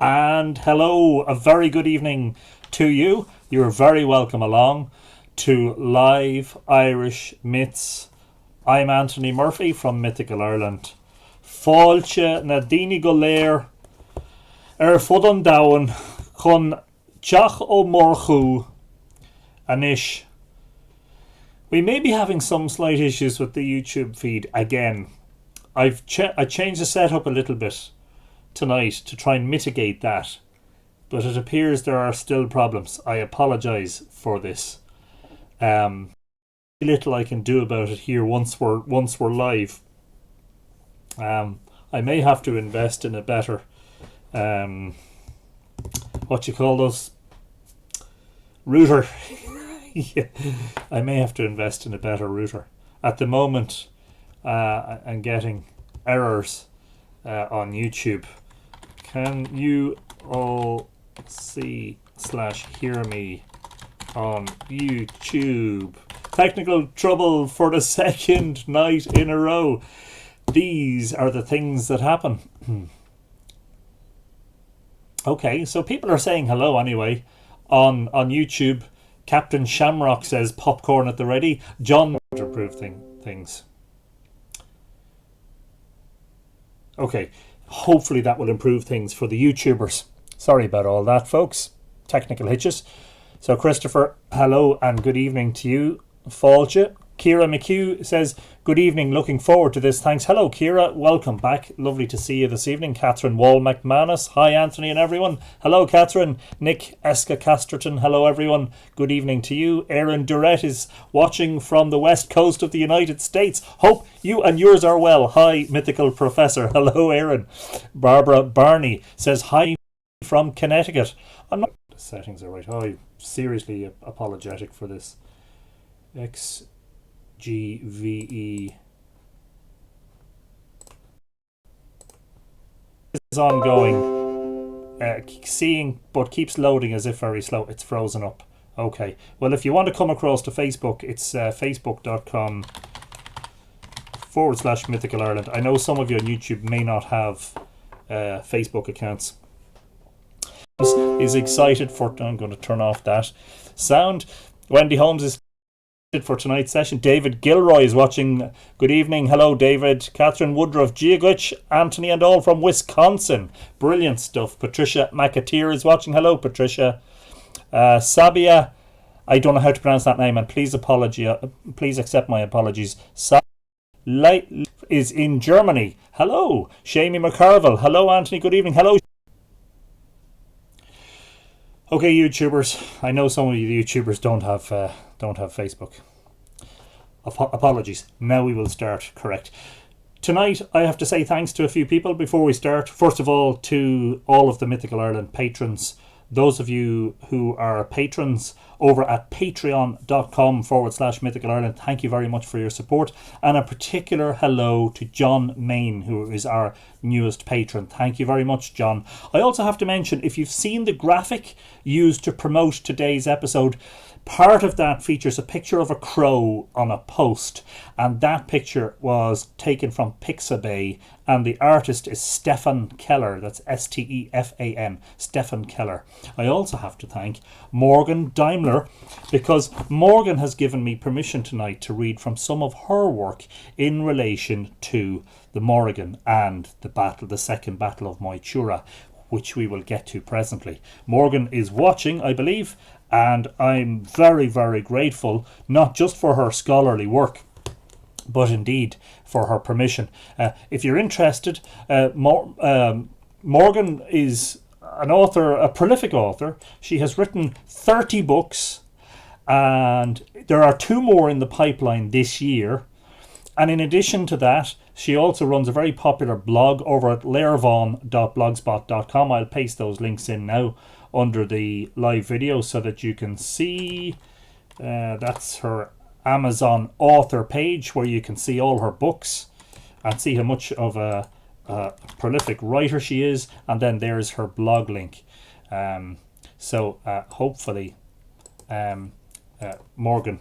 And hello, a very good evening to you. You're very welcome along to Live Irish Myths. I'm Anthony Murphy from Mythical Ireland. Fáilte na daoine go léir fud an domhain chun teach ó mórchú anish. We may be having some slight issues with the YouTube feed again. I changed the setup a little bit tonight to try and mitigate that, but it appears there are still problems. I apologise for this. Little I can do about it here once we're live. I may have to invest in a better what you call those, router. Yeah, I may have to invest in a better router. At the moment, I'm getting errors on YouTube. Can you all see/hear me on YouTube? Technical trouble for the second night in a row. These are the things that happen. Okay, so people are saying hello anyway on YouTube. Captain Shamrock says popcorn at the ready. John to improve things. Okay, hopefully that will improve things for the YouTubers. Sorry about all that, folks. Technical hitches. So Christopher, hello and good evening to you. Fáilte. Ciara McHugh says, good evening, looking forward to this. Thanks. Hello, Ciara. Welcome back. Lovely to see you this evening. Catherine Wall McManus. Hi, Anthony and everyone. Hello, Catherine. Nick Eska Casterton. Hello, everyone. Good evening to you. Aaron Durrett is watching from the west coast of the United States. Hope you and yours are well. Hi, Mythical Professor. Hello, Aaron. Barbara Barney says, hi from Connecticut. I'm not... The settings are right. I'm seriously apologetic for this. GVE is ongoing, seeing but keeps loading as if very slow. It's frozen up. Okay, well, if you want to come across to Facebook, it's facebook.com/Mythical Ireland. I know some of you on YouTube may not have Facebook accounts. Is excited for... I'm going to turn off that sound. Wendy Holmes is for tonight's session. David Gilroy is watching. Good evening. Hello, David. Catherine Woodruff, Giaguich, Anthony and all from Wisconsin. Brilliant stuff. Patricia McAteer is watching. Hello, Patricia. Sabia, I don't know how to pronounce that name, and please accept my apologies. Sabia is in Germany. Hello. Shamie McCarville. Hello, Anthony. Good evening. Hello. Okay, YouTubers. I know some of you YouTubers don't have Facebook. Apologies. Now we will start correct. Tonight, I have to say thanks to a few people before we start. First of all, to all of the Mythical Ireland patrons. Those of you who are patrons over at patreon.com/Mythical Ireland, thank you very much for your support. And a particular hello to John Main, who is our newest patron. Thank you very much, John. I also have to mention, if you've seen the graphic used to promote today's episode, part of that features a picture of a crow on a post, and that picture was taken from Pixabay, and the artist is Stefan Keller. That's Stefan, Stefan Keller. I also have to thank Morgan Daimler, because Morgan has given me permission tonight to read from some of her work in relation to the Mórrigan and the Second Battle of Moytura, which we will get to presently. Morgan is watching, I believe, and I'm very, very grateful, not just for her scholarly work, but indeed for her permission. If you're interested, Morgan is an author, a prolific author. She has written 30 books, and there are 2 more in the pipeline this year. And in addition to that, she also runs a very popular blog over at lairvaughan.blogspot.com. I'll paste those links in now under the live video so that you can see. That's her Amazon author page, where you can see all her books and see how much of a prolific writer she is. And then there's her blog link. So hopefully, Morgan,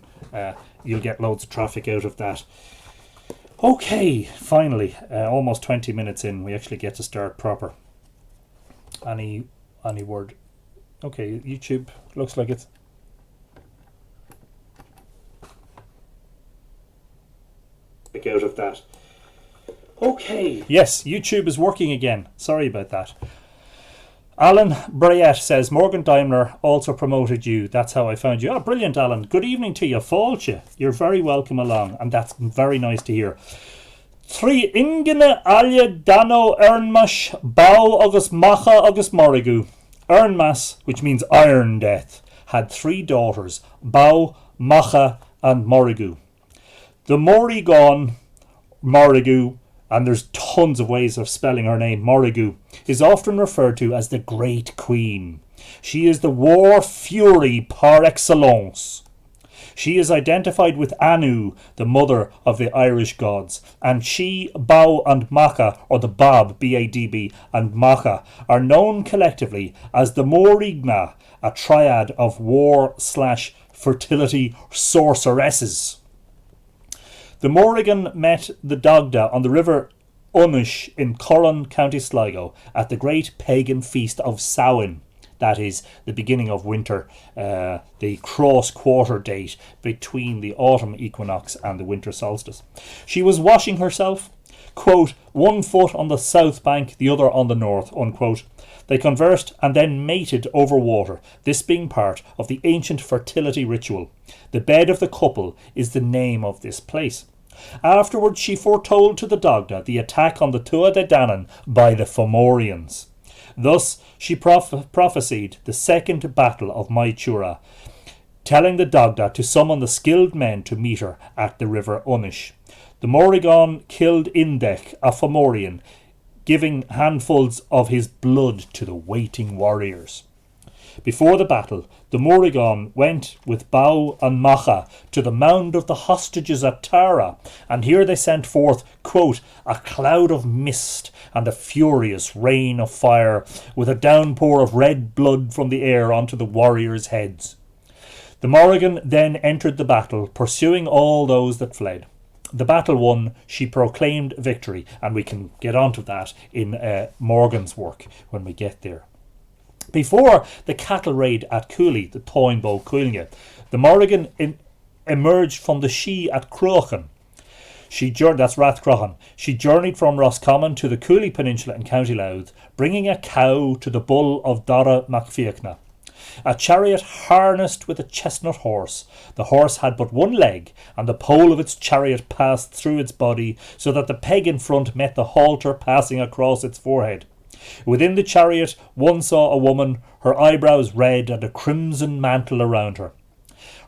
you'll get loads of traffic out of that. Okay, finally, almost 20 minutes in, we actually get to start proper. any word. Okay, YouTube looks like it's out of that. Okay, yes, YouTube is working again. Sorry about that. Alan Bryett says, Morgan Daimler also promoted you. That's how I found you. Oh, brilliant, Alan. Good evening to you. Fáilte. You're very welcome along, and that's very nice to hear. Trí ingine alia dano Ernmash, Bow agus Macha agus Mórrigu. Ernmas, which means Iron Death, had 3 daughters, Bow, Macha, and Mórrigu. The Mórrigan, Mórrigu, and there's tons of ways of spelling her name, Mórrigu, is often referred to as the Great Queen. She is the war fury par excellence. She is identified with Anu, the mother of the Irish gods, and she, Bow and Macha, or the Bab, B-A-D-B, and Macha, are known collectively as the Mórrigan, a triad of war/fertility sorceresses. The Morrigan met the Dagda on the river Unish in Corran, County Sligo, at the great pagan feast of Samhain. That is the beginning of winter, the cross-quarter date between the autumn equinox and the winter solstice. She was washing herself, quote, 1 foot on the south bank, the other on the north, unquote. They conversed and then mated over water, this being part of the ancient fertility ritual. The bed of the couple is the name of this place. Afterwards she foretold to the Dagda the attack on the Tuatha Danann by the Fomorians. Thus she prophesied the Second Battle of Moytura, telling the Dagda to summon the skilled men to meet her at the river Unish. The Mórrigan killed Indech, a Fomorian, giving handfuls of his blood to the waiting warriors. Before the battle, the Mórrigan went with Bow and Macha to the mound of the hostages at Tara, and here they sent forth, quote, a cloud of mist and a furious rain of fire, with a downpour of red blood from the air onto the warriors' heads. The Morrigan then entered the battle, pursuing all those that fled. The battle won, she proclaimed victory, and we can get onto that in Morgan's work when we get there. Before the cattle raid at Cooley, the Toynbo Cooley, the Morrigan emerged from the Shee at Crochan. That's Rathcrochan. She journeyed from Roscommon to the Cooley Peninsula in County Louth, bringing a cow to the bull of Dara Macfiachna. A chariot harnessed with a chestnut horse. The horse had but one leg, and the pole of its chariot passed through its body, so that the peg in front met the halter passing across its forehead. Within the chariot one saw a woman, her eyebrows red and a crimson mantle around her.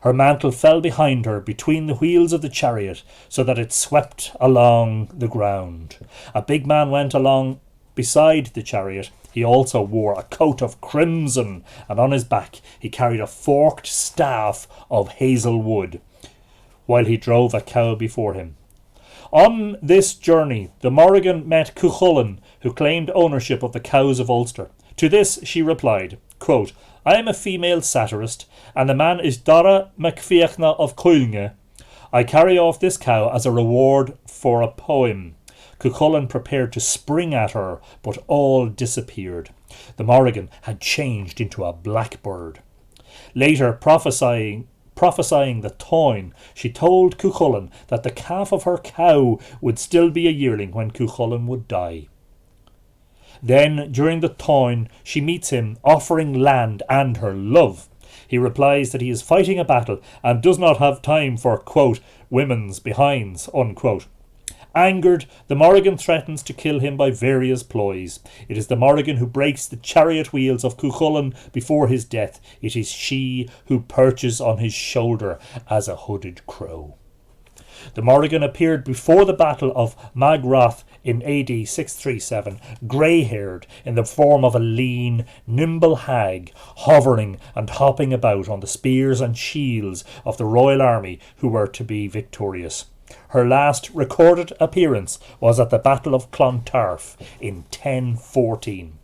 Her mantle fell behind her between the wheels of the chariot, so that it swept along the ground. A big man went along beside the chariot. He also wore a coat of crimson, and on his back he carried a forked staff of hazel wood, while he drove a cow before him. On this journey, the Morrigan met Cuchulainn, who claimed ownership of the cows of Ulster. To this she replied, quote, I am a female satirist, and the man is Dara Macfiachna of Coilne. I carry off this cow as a reward for a poem. Cuchulainn prepared to spring at her, but all disappeared. The Morrigan had changed into a blackbird. Later, prophesying the Táin, she told Cuchulainn that the calf of her cow would still be a yearling when Cuchulainn would die. Then, during the Táin, she meets him, offering land and her love. He replies that he is fighting a battle and does not have time for, quote, women's behinds, unquote. Angered, the Morrigan threatens to kill him by various ploys. It is the Morrigan who breaks the chariot wheels of Cuchulainn before his death. It is she who perches on his shoulder as a hooded crow. The Morrigan appeared before the Battle of Magrath in AD 637, grey-haired, in the form of a lean, nimble hag, hovering and hopping about on the spears and shields of the royal army who were to be victorious. Her last recorded appearance was at the Battle of Clontarf in 1014.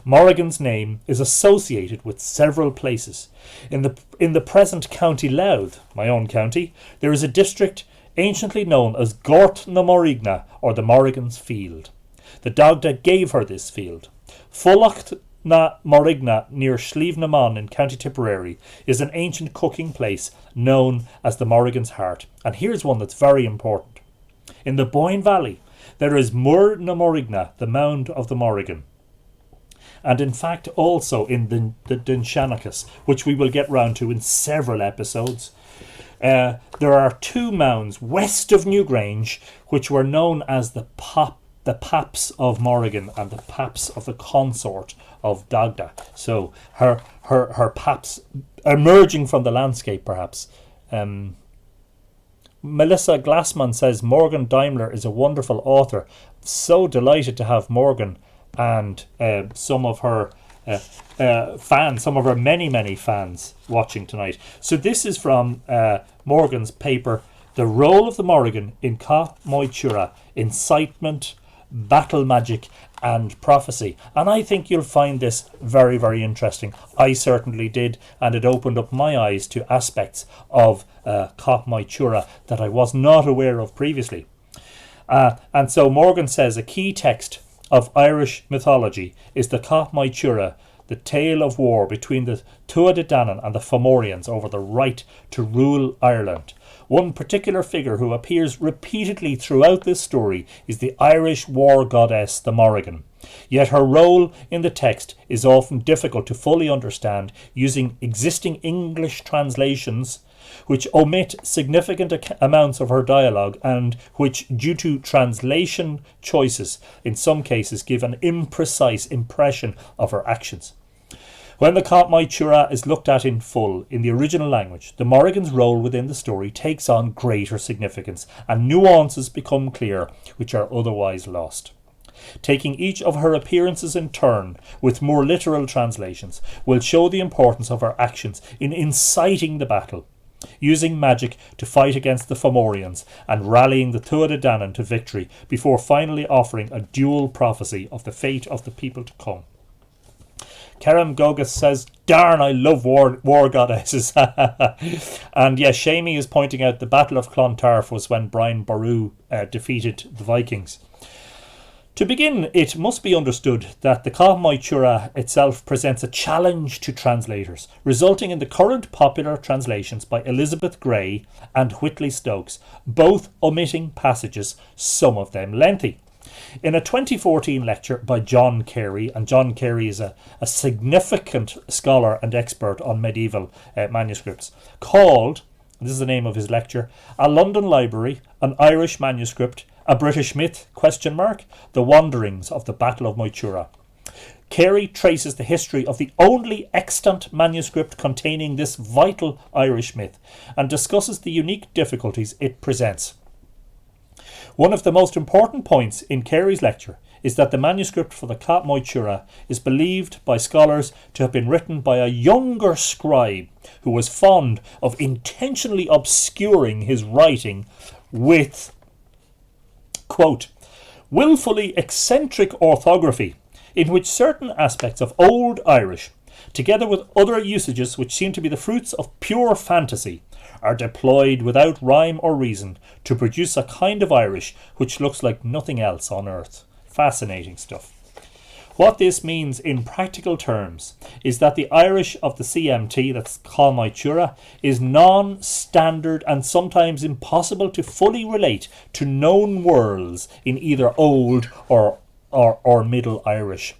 Morrigan's name is associated with several places. In the present County Louth, my own county, there is a district anciently known as Gort na Mórrigan, or the Morrigan's Field. The Dagda gave her this field. Fullacht na Mórrigan near Slievenamon in County Tipperary is an ancient cooking place known as the Morrigan's Heart. And here's one that's very important. In the Boyne Valley, there is Mur na Mórrigan, the mound of the Morrigan. And in fact also in the Dunshanachas, which we will get round to in several episodes. There are two mounds west of Newgrange which were known as the Paps of Morrigan and the Paps of the consort of Dagda. So her paps emerging from the landscape, perhaps. Melissa Glassman says Morgan Daimler is a wonderful author. So delighted to have Morgan and some of her fans, some of her many fans watching tonight. So this is from Morgan's paper, The Role of the Morrigan in Cath Maige Tuired, Incitement, Battle Magic and Prophecy. And I think you'll find this very interesting. I certainly did, and it opened up my eyes to aspects of Cath Maige Tuired that I was not aware of previously. And so Morgan says a key text of Irish mythology is the Cath Maige Tuired, the tale of war between the Tuatha Danann and the Fomorians over the right to rule Ireland. One particular figure who appears repeatedly throughout this story is the Irish war goddess, the Morrigan. Yet her role in the text is often difficult to fully understand using existing English translations which omit significant amounts of her dialogue and which, due to translation choices, in some cases give an imprecise impression of her actions. When the Cath Maige Tuired is looked at in full in the original language, the Morrigan's role within the story takes on greater significance and nuances become clear which are otherwise lost. Taking each of her appearances in turn with more literal translations will show the importance of her actions in inciting the battle, using magic to fight against the Fomorians and rallying the Tuatha Danann to victory before finally offering a dual prophecy of the fate of the people to come. Kerem Gogas says, darn, I love war goddesses. And yes, Shamey is pointing out the Battle of Clontarf was when Brian Boru defeated the Vikings. To begin, it must be understood that the Cath Maige Tuired itself presents a challenge to translators, resulting in the current popular translations by Elizabeth Gray and Whitley Stokes, both omitting passages, some of them lengthy. In a 2014 lecture by John Carey, and John Carey is a significant scholar and expert on medieval manuscripts, called, this is the name of his lecture, A London Library, an Irish Manuscript, a British Myth, The Wanderings of the Battle of Moytura. Carey traces the history of the only extant manuscript containing this vital Irish myth and discusses the unique difficulties it presents. One of the most important points in Carey's lecture is that the manuscript for the Cath Maige Tuired is believed by scholars to have been written by a younger scribe who was fond of intentionally obscuring his writing with, quote, willfully eccentric orthography in which certain aspects of Old Irish, together with other usages which seem to be the fruits of pure fantasy, are deployed without rhyme or reason to produce a kind of Irish which looks like nothing else on earth. Fascinating stuff. What this means in practical terms is that the Irish of the CMT, that's Cath Maige Tuired, is non-standard and sometimes impossible to fully relate to known worlds in either Old or Middle Irish.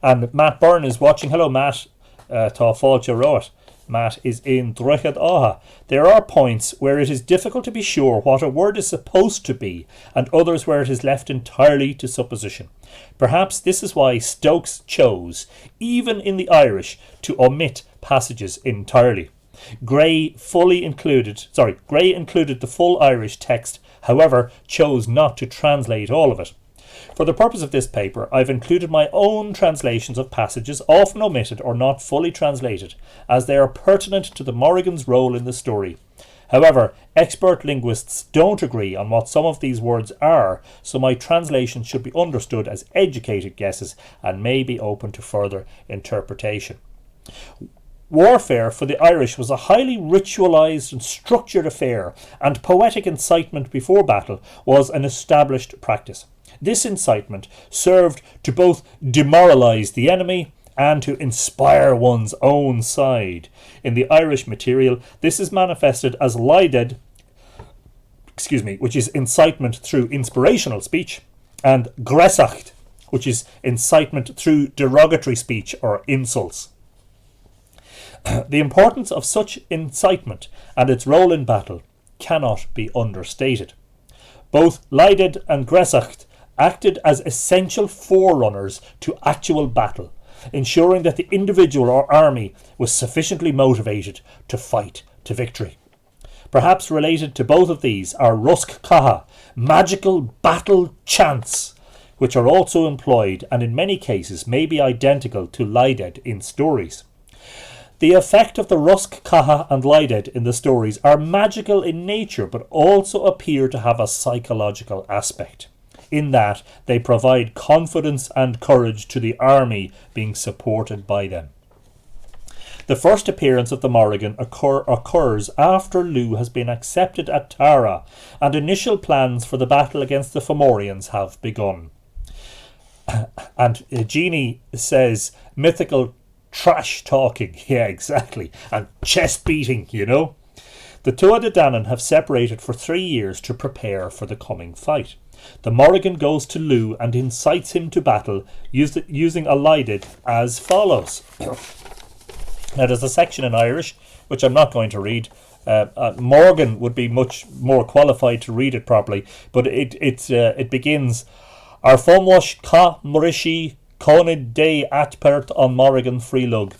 And Matt Byrne is watching. Hello, Matt. Tá fáilte roit. Matt is in Droichead Áha. There are points where it is difficult to be sure what a word is supposed to be, and others where it is left entirely to supposition. Perhaps this is why Stokes chose, even in the Irish, to omit passages entirely. Gray included the full Irish text, however, chose not to translate all of it. For the purpose of this paper, I've included my own translations of passages often omitted or not fully translated, as they are pertinent to the Morrigan's role in the story. However, expert linguists don't agree on what some of these words are, so my translations should be understood as educated guesses and may be open to further interpretation. Warfare for the Irish was a highly ritualised and structured affair, and poetic incitement before battle was an established practice. This incitement served to both demoralise the enemy and to inspire one's own side. In the Irish material, this is manifested as Lídead, which is incitement through inspirational speech, and Gresacht, which is incitement through derogatory speech or insults. The importance of such incitement and its role in battle cannot be understated. Both Lídead and Gresacht acted as essential forerunners to actual battle, ensuring that the individual or army was sufficiently motivated to fight to victory. Perhaps related to both of these are Rusk Caha, magical battle chants, which are also employed and in many cases may be identical to Lídead in stories. The effect of the Rusk Caha and Lídead in the stories are magical in nature, but also appear to have a psychological aspect, in that they provide confidence and courage to the army being supported by them. The first appearance of the Morrigan occurs after Lugh has been accepted at Tara, and initial plans for the battle against the Fomorians have begun. And Jeannie says mythical trash talking, yeah, exactly, and chest beating, you know. The Tuatha Danann have separated for 3 years to prepare for the coming fight. The Morrigan goes to Lugh and incites him to battle using a Lídead as follows. Now there's a section in Irish which I'm not going to read. Morgan would be much more qualified to read it properly, but it begins: Ar fomwash Cath Maige Tuired de atpert on Mórrigan frilug.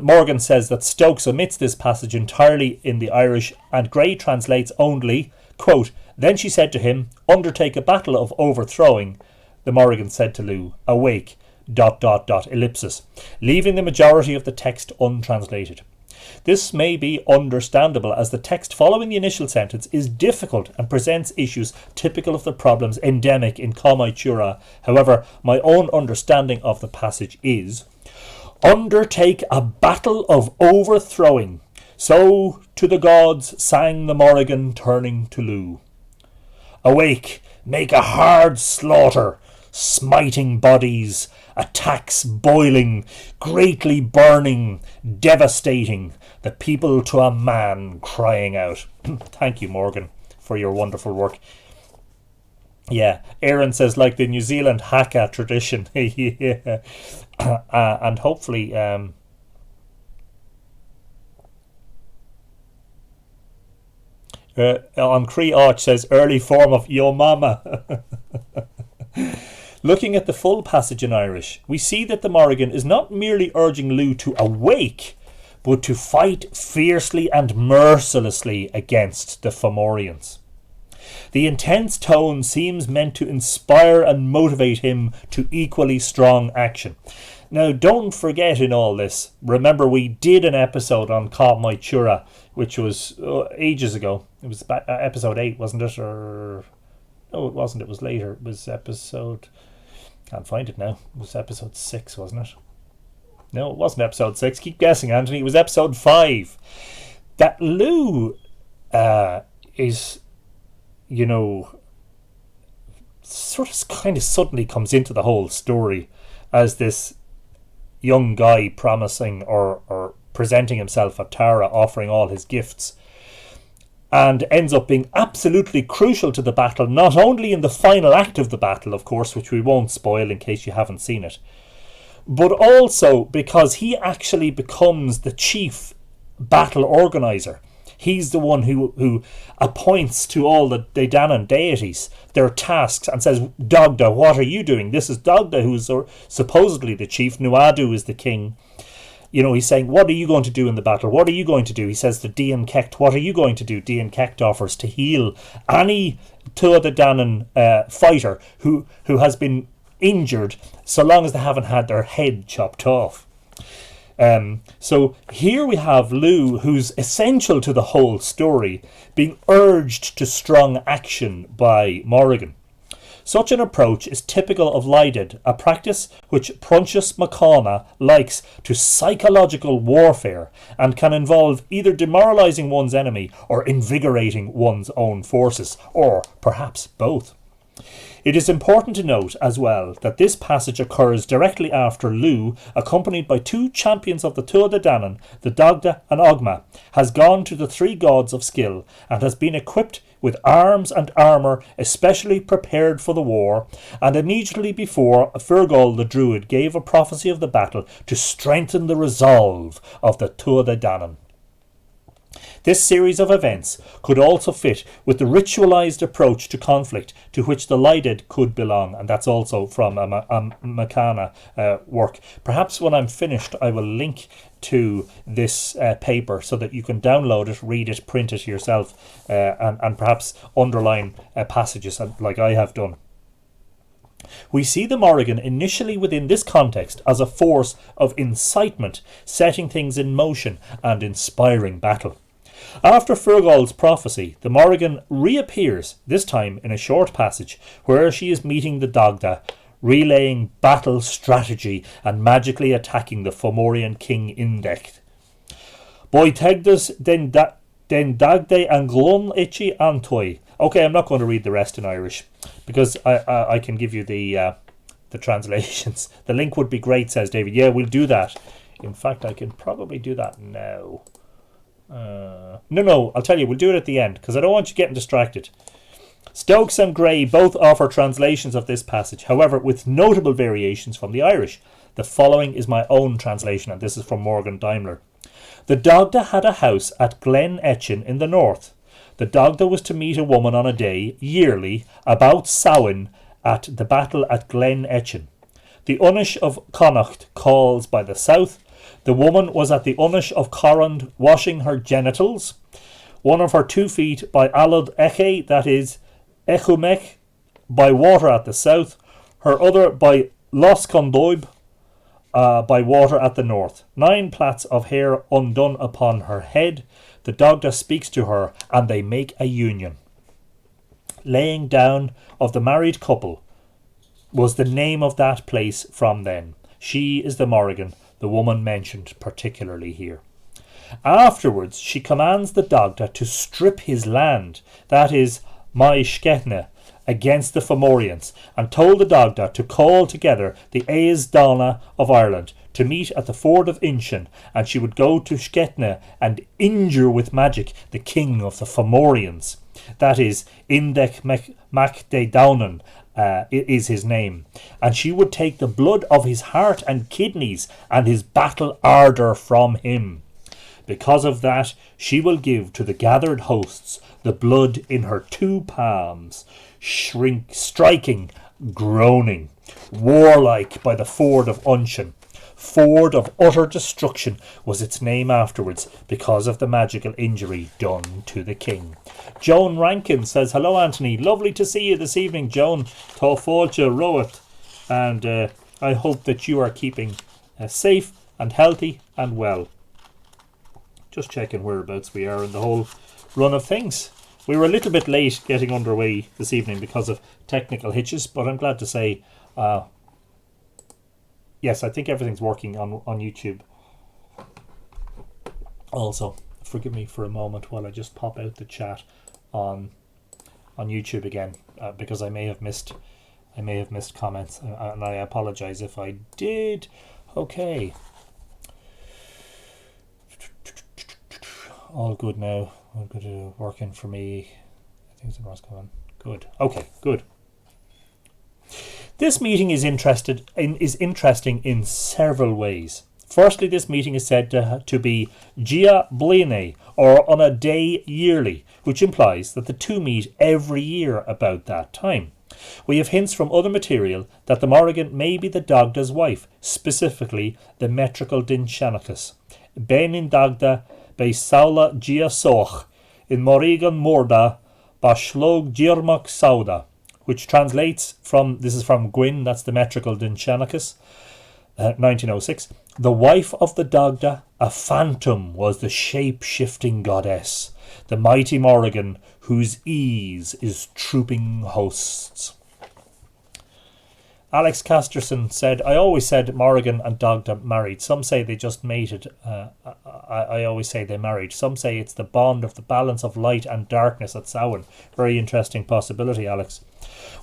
Morgan says that Stokes omits this passage entirely in the Irish, and Gray translates only, quote, "Then she said to him, undertake a battle of overthrowing," the Morrigan said to Lugh, awake, ... ellipsis, leaving the majority of the text untranslated. This may be understandable, as the text following the initial sentence is difficult and presents issues typical of the problems endemic in Cath Maige Tuired. However, my own understanding of the passage is: undertake a battle of overthrowing. So to the gods sang the Morrigan, turning to Lugh. Awake, make a hard slaughter, smiting bodies, attacks boiling, greatly burning, devastating, the people to a man crying out. Thank you, Morgan, for your wonderful work. Yeah, Aaron says, like the New Zealand haka tradition. Yeah. And hopefully on Cree Arch says, early form of yo mama. Looking at the full passage in Irish, we see that the Morrigan is not merely urging Lugh to awake, but to fight fiercely and mercilessly against the Fomorians. The intense tone seems meant to inspire and motivate him to equally strong action. Now, don't forget in all this, remember we did an episode on Cath Maige Tuired, which was ages ago. It was episode 8, wasn't it? Or no, it wasn't. It was later. It was episode... Can't find it now. It was episode 6, wasn't it? No, it wasn't episode 6. Keep guessing, Anthony. It was episode 5. That Lugh is, you know, sort of kind of suddenly comes into the whole story as this young guy promising or presenting himself at Tara, offering all his gifts, and ends up being absolutely crucial to the battle, not only in the final act of the battle, of course, which we won't spoil in case you haven't seen it, but also because he actually becomes the chief battle organizer. He's the one who appoints to all the Danann deities their tasks and says, Dagda, what are you doing? This is Dagda, who's supposedly the chief. Nuadu is the king. You know, he's saying, what are you going to do in the battle? What are you going to do? He says to Dian Cecht, what are you going to do? Dian Cecht offers to heal any Tuatha Danann fighter who has been injured, so long as they haven't had their head chopped off. So here we have Lugh, who's essential to the whole story, being urged to strong action by Morrigan. Such an approach is typical of Leided, a practice which Pruntius Macana likes to psychological warfare and can involve either demoralizing one's enemy or invigorating one's own forces, or perhaps both. It is important to note as well that this passage occurs directly after Lu, accompanied by two champions of the Tuatha Danann, the Dagda and Ogma, has gone to the three gods of skill and has been equipped with arms and armour especially prepared for the war, and immediately before Fergal the Druid gave a prophecy of the battle to strengthen the resolve of the Tuatha Danann. This series of events could also fit with the ritualised approach to conflict to which the Leided could belong, and that's also from a Macana work. Perhaps when I'm finished I will link to this paper so that you can download it, read it, print it yourself, and perhaps underline passages like I have done. We see the Mórrigan initially within this context as a force of incitement, setting things in motion and inspiring battle. After Fergal's prophecy, the Morrigan reappears, this time in a short passage, where she is meeting the Dagda, relaying battle strategy and magically attacking the Fomorian king Indech. Boi Tegdas den Dagda and Glun Ichi Antoi. Okay, I'm not going to read the rest in Irish, because I can give you the translations. The link would be great, says David. Yeah, we'll do that. In fact, I can probably do that now. No, I'll tell you, we'll do it at the end, because I don't want you getting distracted. Stokes and Gray both offer translations of this passage, however, with notable variations from the Irish. The following is my own translation, and this is from Morgan Daimler. The Dagda had a house at Glen Etchin in the north. The Dagda was to meet a woman on a day, yearly, about Samhain, at the battle at Glen Etchin. The Unish of Connacht calls by the south. The woman was at the Unish of Corrand washing her genitals, one of her 2 feet by Alud Eche, that is, Echumech, by water at the south, her other by Los Condoib, by water at the north. 9 plaits of hair undone upon her head. The Dagda speaks to her, and they make a union. Laying down of the married couple was the name of that place from then. She is the Mórrigan, the woman mentioned particularly here. Afterwards she commands the Dagda to strip his land, that is, Mai Sketne, against the Fomorians, and told the Dagda to call together the Aes Dana of Ireland to meet at the ford of Inchin, and she would go to Sketne and injure with magic the king of the Fomorians, that is, Indech Mac de Daunan, is his name, and she would take the blood of his heart and kidneys and his battle ardour from him. Because of that, she will give to the gathered hosts the blood in her 2 palms, striking, groaning, warlike by the ford of Unshin. Ford of utter destruction was its name afterwards because of the magical injury done to the king. Joan Rankin says, hello Anthony, lovely to see you this evening, Joan. Tá fáilte roith, and I hope that you are keeping safe and healthy and well. Just checking whereabouts we are in the whole run of things. We were a little bit late getting underway this evening because of technical hitches, but I'm glad to say yes, I think everything's working on YouTube. Also, forgive me for a moment while I just pop out the chat on YouTube again, because I may have missed comments, and I apologize if I did. Okay. All good now. All good, working for me. I think something's coming. Good. Okay, good. This meeting is interesting in several ways. Firstly, this meeting is said to be Gia Bline, or on a day yearly, which implies that the two meet every year about that time. We have hints from other material that the Mórrigan may be the Dagda's wife, specifically the metrical Dinchanachus. Ben in Dagda be Saula Gia Soch, in Mórrigan Morda, Bashlog Girmak Sauda, which translates from, this is from Gwyn, that's the metrical Dinchanachus, 1906. The wife of the Dagda, a phantom, was the shape-shifting goddess, the mighty Mórrigan, whose ease is trooping hosts. Alex Casterson said, I always said Morrigan and Dagda married. Some say they just mated. I always say they married. Some say it's the bond of the balance of light and darkness at Samhain. Very interesting possibility, Alex.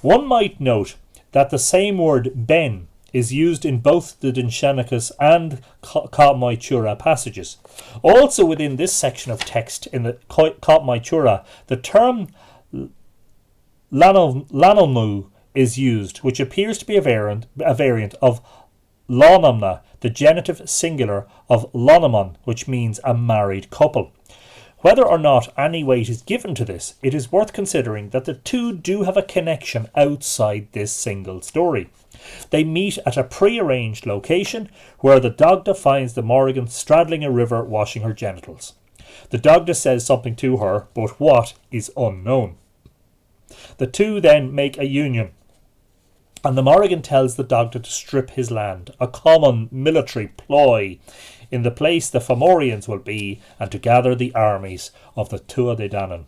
One might note that the same word ben is used in both the Dinshenachas and Cath Maige Tuired passages. Also within this section of text in the Cath Maige Tuired, the term lanolmu is used, which appears to be a variant of lonamna, the genitive singular of lonomon, which means a married couple. Whether or not any weight is given to this, it is worth considering that the two do have a connection outside this single story. They meet at a pre-arranged location where the Dagda finds the Morrigan straddling a river washing her genitals. The Dagda says something to her, but what is unknown. The two then make a union, and the Morrigan tells the Dagda to strip his land, a common military ploy, in the place the Fomorians will be, and to gather the armies of the Tuatha Danann.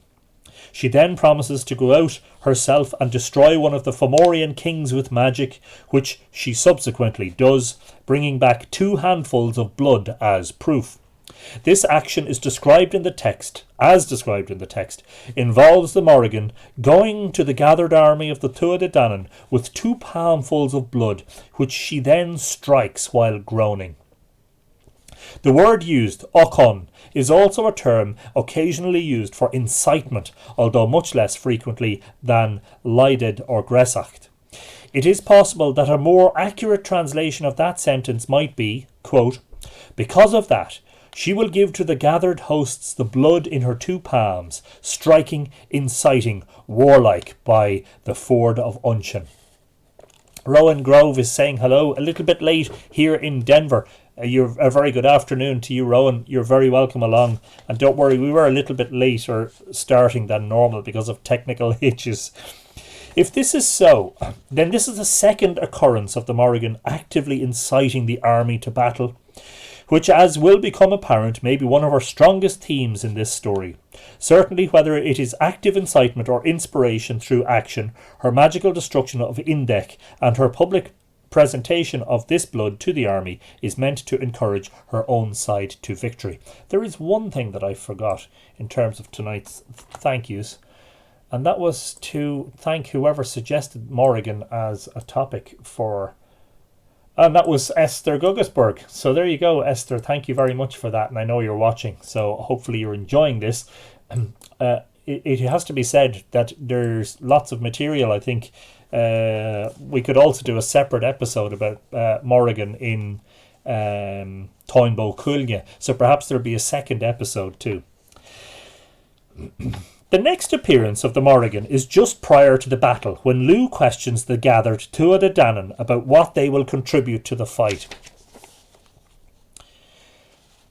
She then promises to go out herself and destroy one of the Fomorian kings with magic, which she subsequently does, bringing back 2 handfuls of blood as proof. This action is described in the text, involves the Morrigan going to the gathered army of the Tuatha Danann with 2 palmfuls of blood, which she then strikes while groaning. The word used, okon, is also a term occasionally used for incitement, although much less frequently than lided or gresacht. It is possible that a more accurate translation of that sentence might be, quote, because of that, she will give to the gathered hosts the blood in her 2 palms, striking, inciting, warlike by the ford of Unshan. Rowan Grove is saying hello, a little bit late here in Denver. You're a very good afternoon to you, Rowan. You're very welcome along. And don't worry, we were a little bit later starting than normal because of technical hitches. If this is so, then this is the second occurrence of the Morrigan actively inciting the army to battle, which, as will become apparent, may be one of her strongest themes in this story. Certainly, whether it is active incitement or inspiration through action, her magical destruction of Indech and her public presentation of this blood to the army is meant to encourage her own side to victory. There is one thing that I forgot in terms of tonight's thank yous, and that was to thank whoever suggested Morrigan as a topic for... And that was Esther Guggesberg. So there you go, Esther. Thank you very much for that. And I know you're watching, so hopefully you're enjoying this. It has to be said that there's lots of material. I think we could also do a separate episode about Morrigan in Toynbee Cuilne. So perhaps there'll be a second episode too. The next appearance of the Morrigan is just prior to the battle, when Lugh questions the gathered Tuatha Danann about what they will contribute to the fight.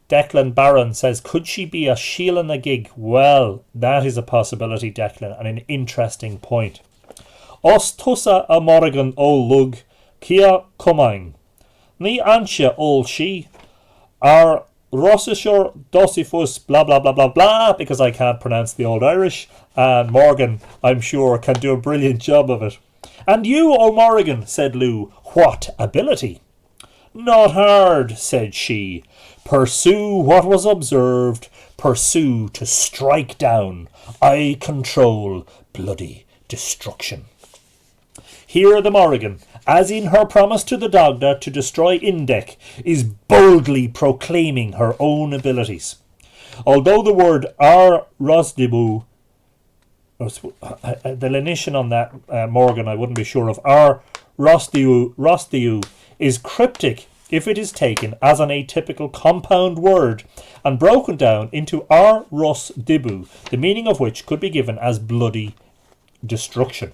Declan Barron says, could she be a Sheila na gig? Well, that is a possibility, Declan, and an interesting point. Os tusa a Morrigan o Lugh, kia cumain. Ni ansha ol she, ar Rossishore Dosifus blah blah blah blah blah, because I can't pronounce the old Irish, and Morgan, I'm sure, can do a brilliant job of it. And you, O Morrigan, said Lugh, what ability? Not hard, said she. Pursue what was observed, pursue to strike down. I control bloody destruction. Here the Morrigan, as in her promise to the Dagda to destroy Indech, is boldly proclaiming her own abilities. Although the word ar rosdibu, the lenition on that, Morgan, I wouldn't be sure of, ar rosdiu is cryptic if it is taken as an atypical compound word and broken down into ar rosdibu, the meaning of which could be given as bloody destruction,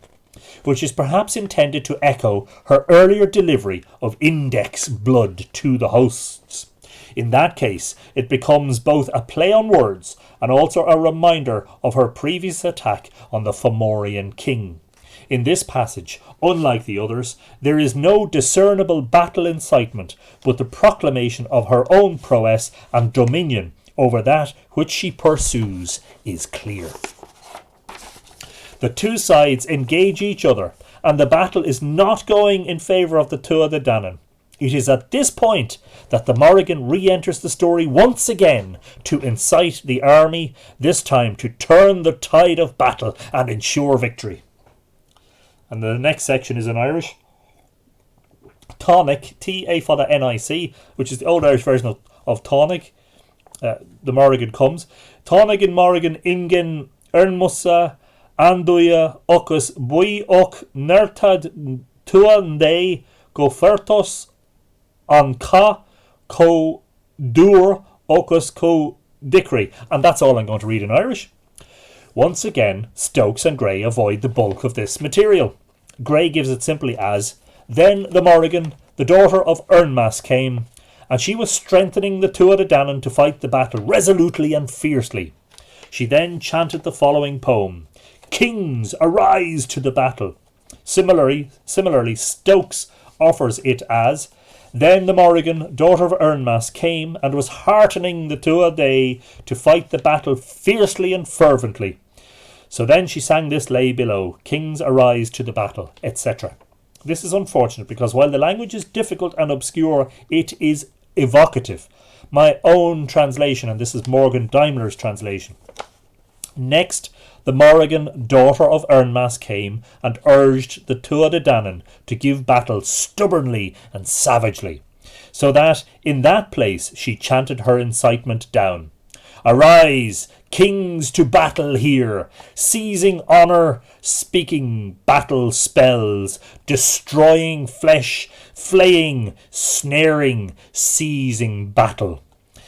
which is perhaps intended to echo her earlier delivery of Indech's blood to the hosts. In that case, it becomes both a play on words and also a reminder of her previous attack on the Fomorian king. In this passage, unlike the others, there is no discernible battle incitement, but the proclamation of her own prowess and dominion over that which she pursues is clear. The two sides engage each other, and the battle is not going in favour of the Tuatha Danann. It is at this point that the Morrigan re-enters the story once again to incite the army, this time to turn the tide of battle and ensure victory. And the next section is in Irish. Tánaigh, T-A-for-the-N-I-C, which is the Old Irish version of Tánaigh. The Morrigan comes. Tánaigh in Morrigan ingen ernmusa anduia ocus bui oc nertad tuandei go fertos an ka co dur ocus co dickery. And that's all I'm going to read in Irish. Once again, Stokes and Gray avoid the bulk of this material. Gray gives it simply as, then the Morrigan, the daughter of Ernmas, came, and she was strengthening the Tuatha Danann to fight the battle resolutely and fiercely. She then chanted the following poem, Kings, arise to the battle. Similarly, Stokes offers it as, then the Morrigan, daughter of Ernmas, came and was heartening the Tuatha to fight the battle fiercely and fervently. So then she sang this lay below, Kings, arise to the battle, etc. This is unfortunate because while the language is difficult and obscure, it is evocative. My own translation, and this is Morgan Daimler's translation. Next, the Morrigan, daughter of Ernmas, came and urged the Tuatha Danann to give battle stubbornly and savagely, so that in that place she chanted her incitement down. Arise, kings, to battle here, seizing honour, speaking battle spells, destroying flesh, flaying, snaring, seizing battle,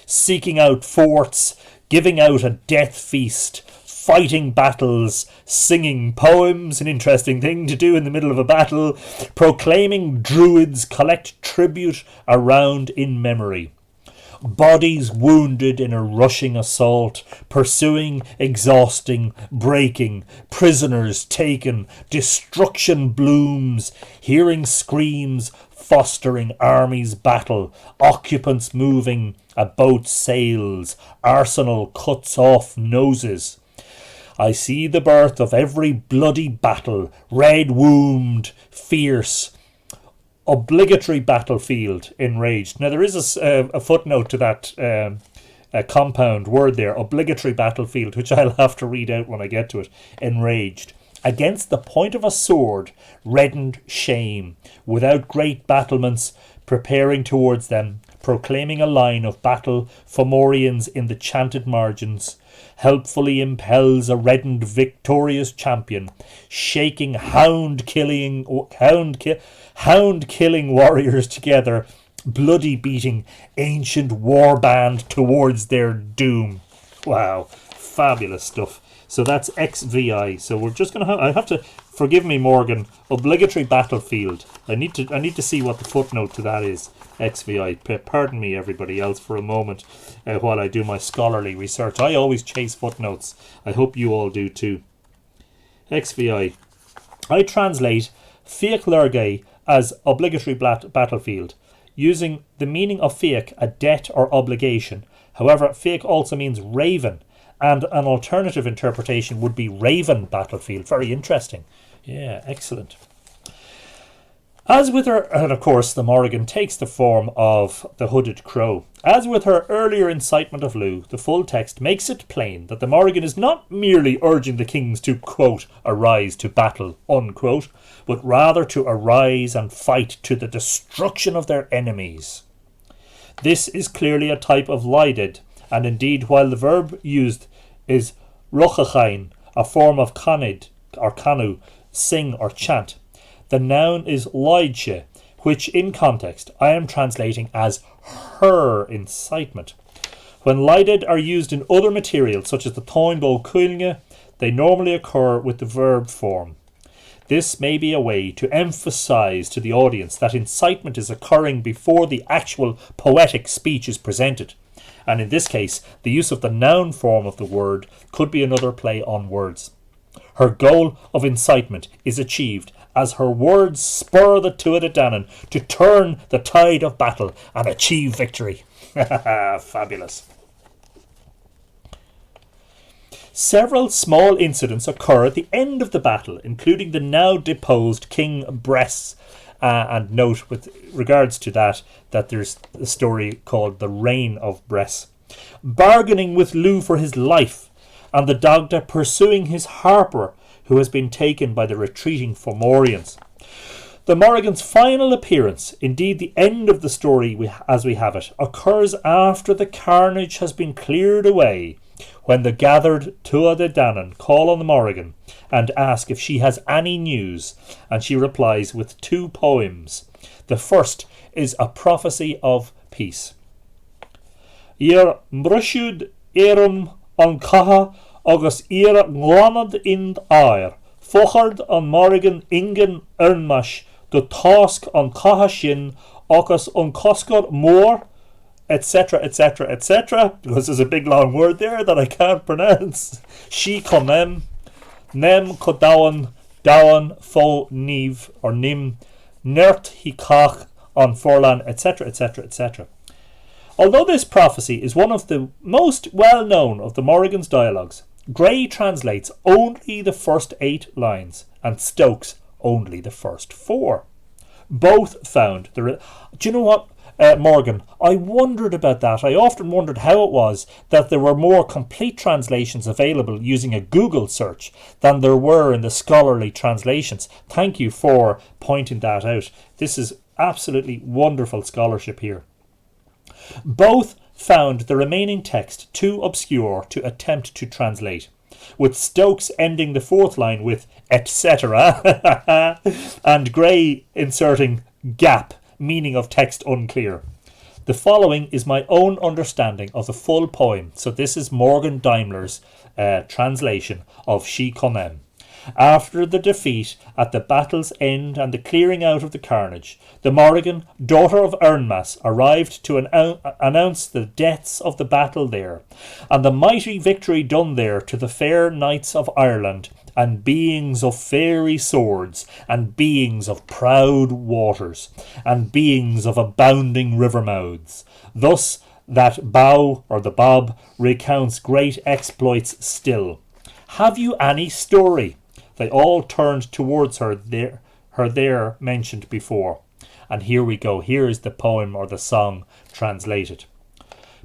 seeking out forts, giving out a death feast, fighting battles, singing poems, an interesting thing to do in the middle of a battle, proclaiming druids, collect tribute around in memory. Bodies wounded in a rushing assault, pursuing, exhausting, breaking, prisoners taken, destruction blooms, hearing screams, fostering armies battle, occupants moving, a boat sails, arsenal cuts off noses. I see the birth of every bloody battle, red-wombed, fierce, obligatory battlefield enraged. Now there is a footnote to that a compound word there, obligatory battlefield, which I'll have to read out when I get to it. Enraged. Against the point of a sword, reddened shame, without great battlements, preparing towards them, proclaiming a line of battle, Fomorians in the chanted margins, helpfully impels a reddened victorious champion, shaking hound-killing warriors together, bloody beating ancient warband towards their doom. Wow, fabulous stuff. So that's XVI. So we're just going to I have to, forgive me Morgan, obligatory battlefield. I need to see what the footnote to that is. XVI. Pardon me everybody else for a moment while I do my scholarly research. I always chase footnotes. I hope you all do too. XVI. I translate Fiach Lurgay as obligatory battlefield, using the meaning of Fiach, a debt or obligation. However, Fiach also means raven, and an alternative interpretation would be raven battlefield. Very interesting. Yeah, excellent. As with her, and of course the Morrigan takes the form of the hooded crow. As with her earlier incitement of Lugh, the full text makes it plain that the Morrigan is not merely urging the kings to, quote, arise to battle, unquote, but rather to arise and fight to the destruction of their enemies. This is clearly a type of lided, and indeed while the verb used is rochachain, a form of canid or canu, sing or chant, the noun is leidse, which in context I am translating as her incitement. When leided are used in other materials such as the toinbo cuilne, they normally occur with the verb form. This may be a way to emphasize to the audience that incitement is occurring before the actual poetic speech is presented, and in this case the use of the noun form of the word could be another play on words. Her goal of incitement is achieved as her words spur the Tuatha Danann to turn the tide of battle and achieve victory. Fabulous. Several small incidents occur at the end of the battle, including the now deposed King Bress. And note with regards to that there's a story called the Reign of Bress. Bargaining with Lugh for his life, and the Dagda pursuing his harper, who has been taken by the retreating Fomorians. The Morrigan's final appearance, indeed the end of the story as we have it, occurs after the carnage has been cleared away, when the gathered Tuatha Danann call on the Morrigan and ask if she has any news, and she replies with 2 poems. The first is a prophecy of peace. Ir mrisiúd érum an caha agus ir glánad in air, fochard an Morrigan ingen ernmash, the task an caha sin agus an coscod mór, etc., etc., etc., because there's a big long word there that I can't pronounce. She nem kodawan dawan fo niv or nim nert hi kach on forlan, etc., etc., etc. Although this prophecy is one of the most well known of the Morrigan's dialogues, Gray translates only the first 8 lines and Stokes only the first 4. Both found do you know what, Morgan? I wondered about that. I often wondered how it was that there were more complete translations available using a Google search than there were in the scholarly translations. Thank you for pointing that out. This is absolutely wonderful scholarship here. Both found the remaining text too obscure to attempt to translate, with Stokes ending the 4th line with etc. and Gray inserting gap, meaning of text unclear. The following is my own understanding of the full poem, so this is Morgan Daimler's translation of She Conem. After the defeat at the battle's end and the clearing out of the carnage, the Morrigan, daughter of Ernmas, arrived to announce the deaths of the battle there, and the mighty victory done there to the fair knights of Ireland, and beings of fairy swords, and beings of proud waters, and beings of abounding river mouths. Thus that bow, or the bob, recounts great exploits still. Have you any story? They all turned towards her there mentioned before. And here we go. Here is the poem or the song translated.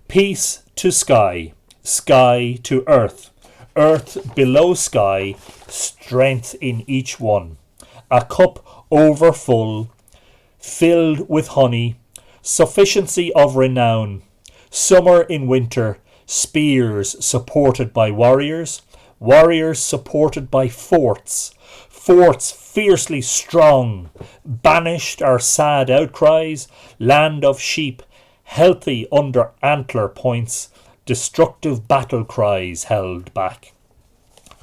Peace to sky, sky to earth, earth below sky, strength in each one. A cup over full, filled with honey, sufficiency of renown. Summer in winter, spears supported by warriors, warriors supported by forts, forts fiercely strong, banished our sad outcries, land of sheep, healthy under antler points, destructive battle cries held back.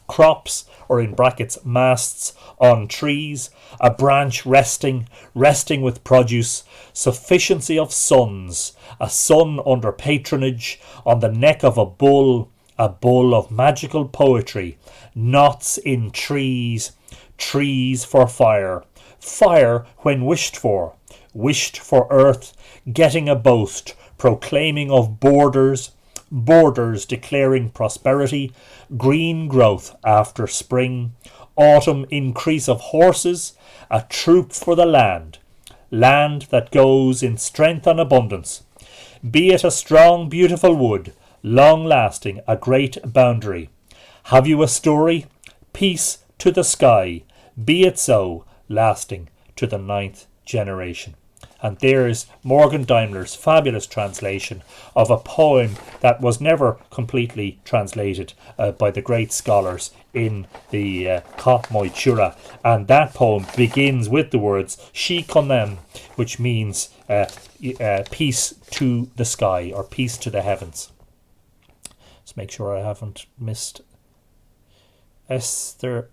Crops, or in brackets masts, on trees, a branch resting with produce, sufficiency of suns, a sun under patronage, on the neck of a bull of magical poetry, knots in trees, trees for fire, fire when wished for earth, getting a boast, proclaiming of borders, borders declaring prosperity, green growth after spring, autumn increase of horses, a troop for the land, land that goes in strength and abundance, be it a strong beautiful wood, long-lasting, a great boundary. Have you a story? Peace to the sky, be it so, lasting to the 9th generation. And there's Morgan Daimler's fabulous translation of a poem that was never completely translated by the great scholars in the Cath Maige Tuired. And that poem begins with the words She Conem, which means peace to the sky or peace to the heavens. Let's make sure I haven't missed. Esther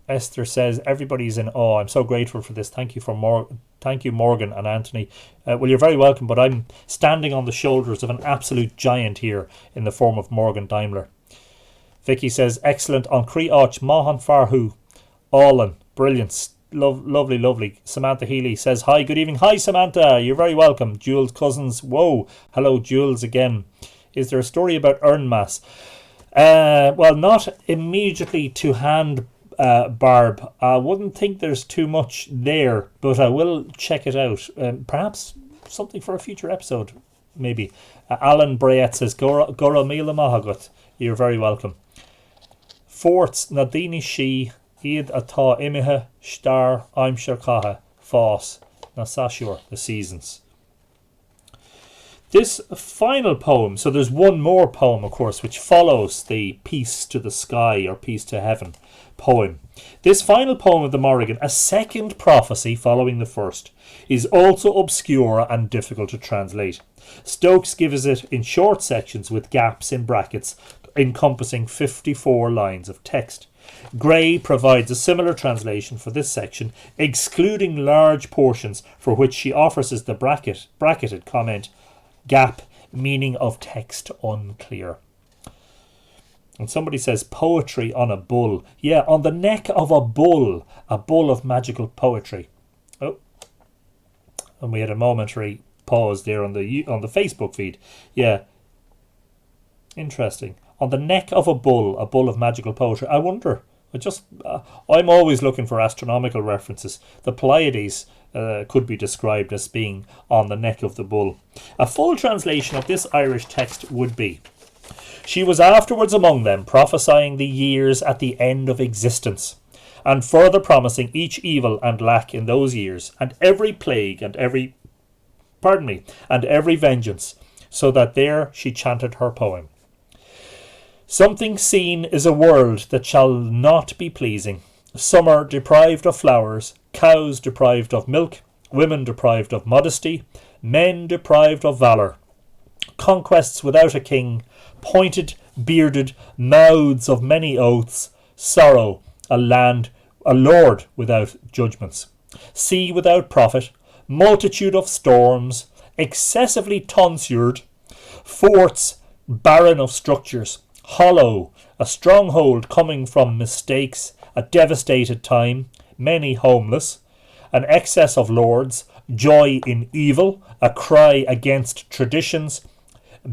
says everybody's in awe. I'm so grateful for this. Thank you, Morgan and Anthony. Well, you're very welcome. But I'm standing on the shoulders of an absolute giant here in the form of Morgan Daimler. Vicky says excellent on Creach Mahan Farhu, Allen, brilliant, lovely. Samantha Healy says hi, good evening. Hi Samantha, you're very welcome. Jules Cousins, whoa, hello Jules again. Is there a story about Ernmas? Well, not immediately to hand, Barb. I wouldn't think there's too much there, but I will check it out. Perhaps something for a future episode, maybe. Alan Brayett says, Gora Mila Mahagut. You're very welcome. Forts Nadini Shi, Iad Atá Imihe, Star, Aimshir Kaha, Foss, Nasashur, the seasons. This final poem, so there's one more poem, of course, which follows the Peace to the Sky or Peace to Heaven poem. This final poem of the Morrigan, a second prophecy following the first, is also obscure and difficult to translate. Stokes gives it in short sections with gaps in brackets encompassing 54 lines of text. Gray provides a similar translation for this section, excluding large portions for which she offers as the bracketed comment, gap, meaning of text unclear. And somebody says poetry on a bull. Yeah, on the neck of a bull of magical poetry. Oh, and we had a momentary pause there on the Facebook feed. Yeah, interesting. On the neck of a bull of magical poetry. I wonder. I'm always looking for astronomical references. The Pleiades could be described as being on the neck of the bull. A full translation of this Irish text would be: she was afterwards among them, prophesying the years at the end of existence, and further promising each evil and lack in those years, and every plague and every vengeance, so that there she chanted her poem. Something seen is a world that shall not be pleasing. Summer deprived of flowers, cows deprived of milk, women deprived of modesty, men deprived of valour, conquests without a king, pointed, bearded, mouths of many oaths, sorrow, a lord without judgments, sea without prophet, multitude of storms, excessively tonsured, forts barren of structures, hollow, a stronghold coming from mistakes, a devastated time, many homeless, an excess of lords, joy in evil, a cry against traditions,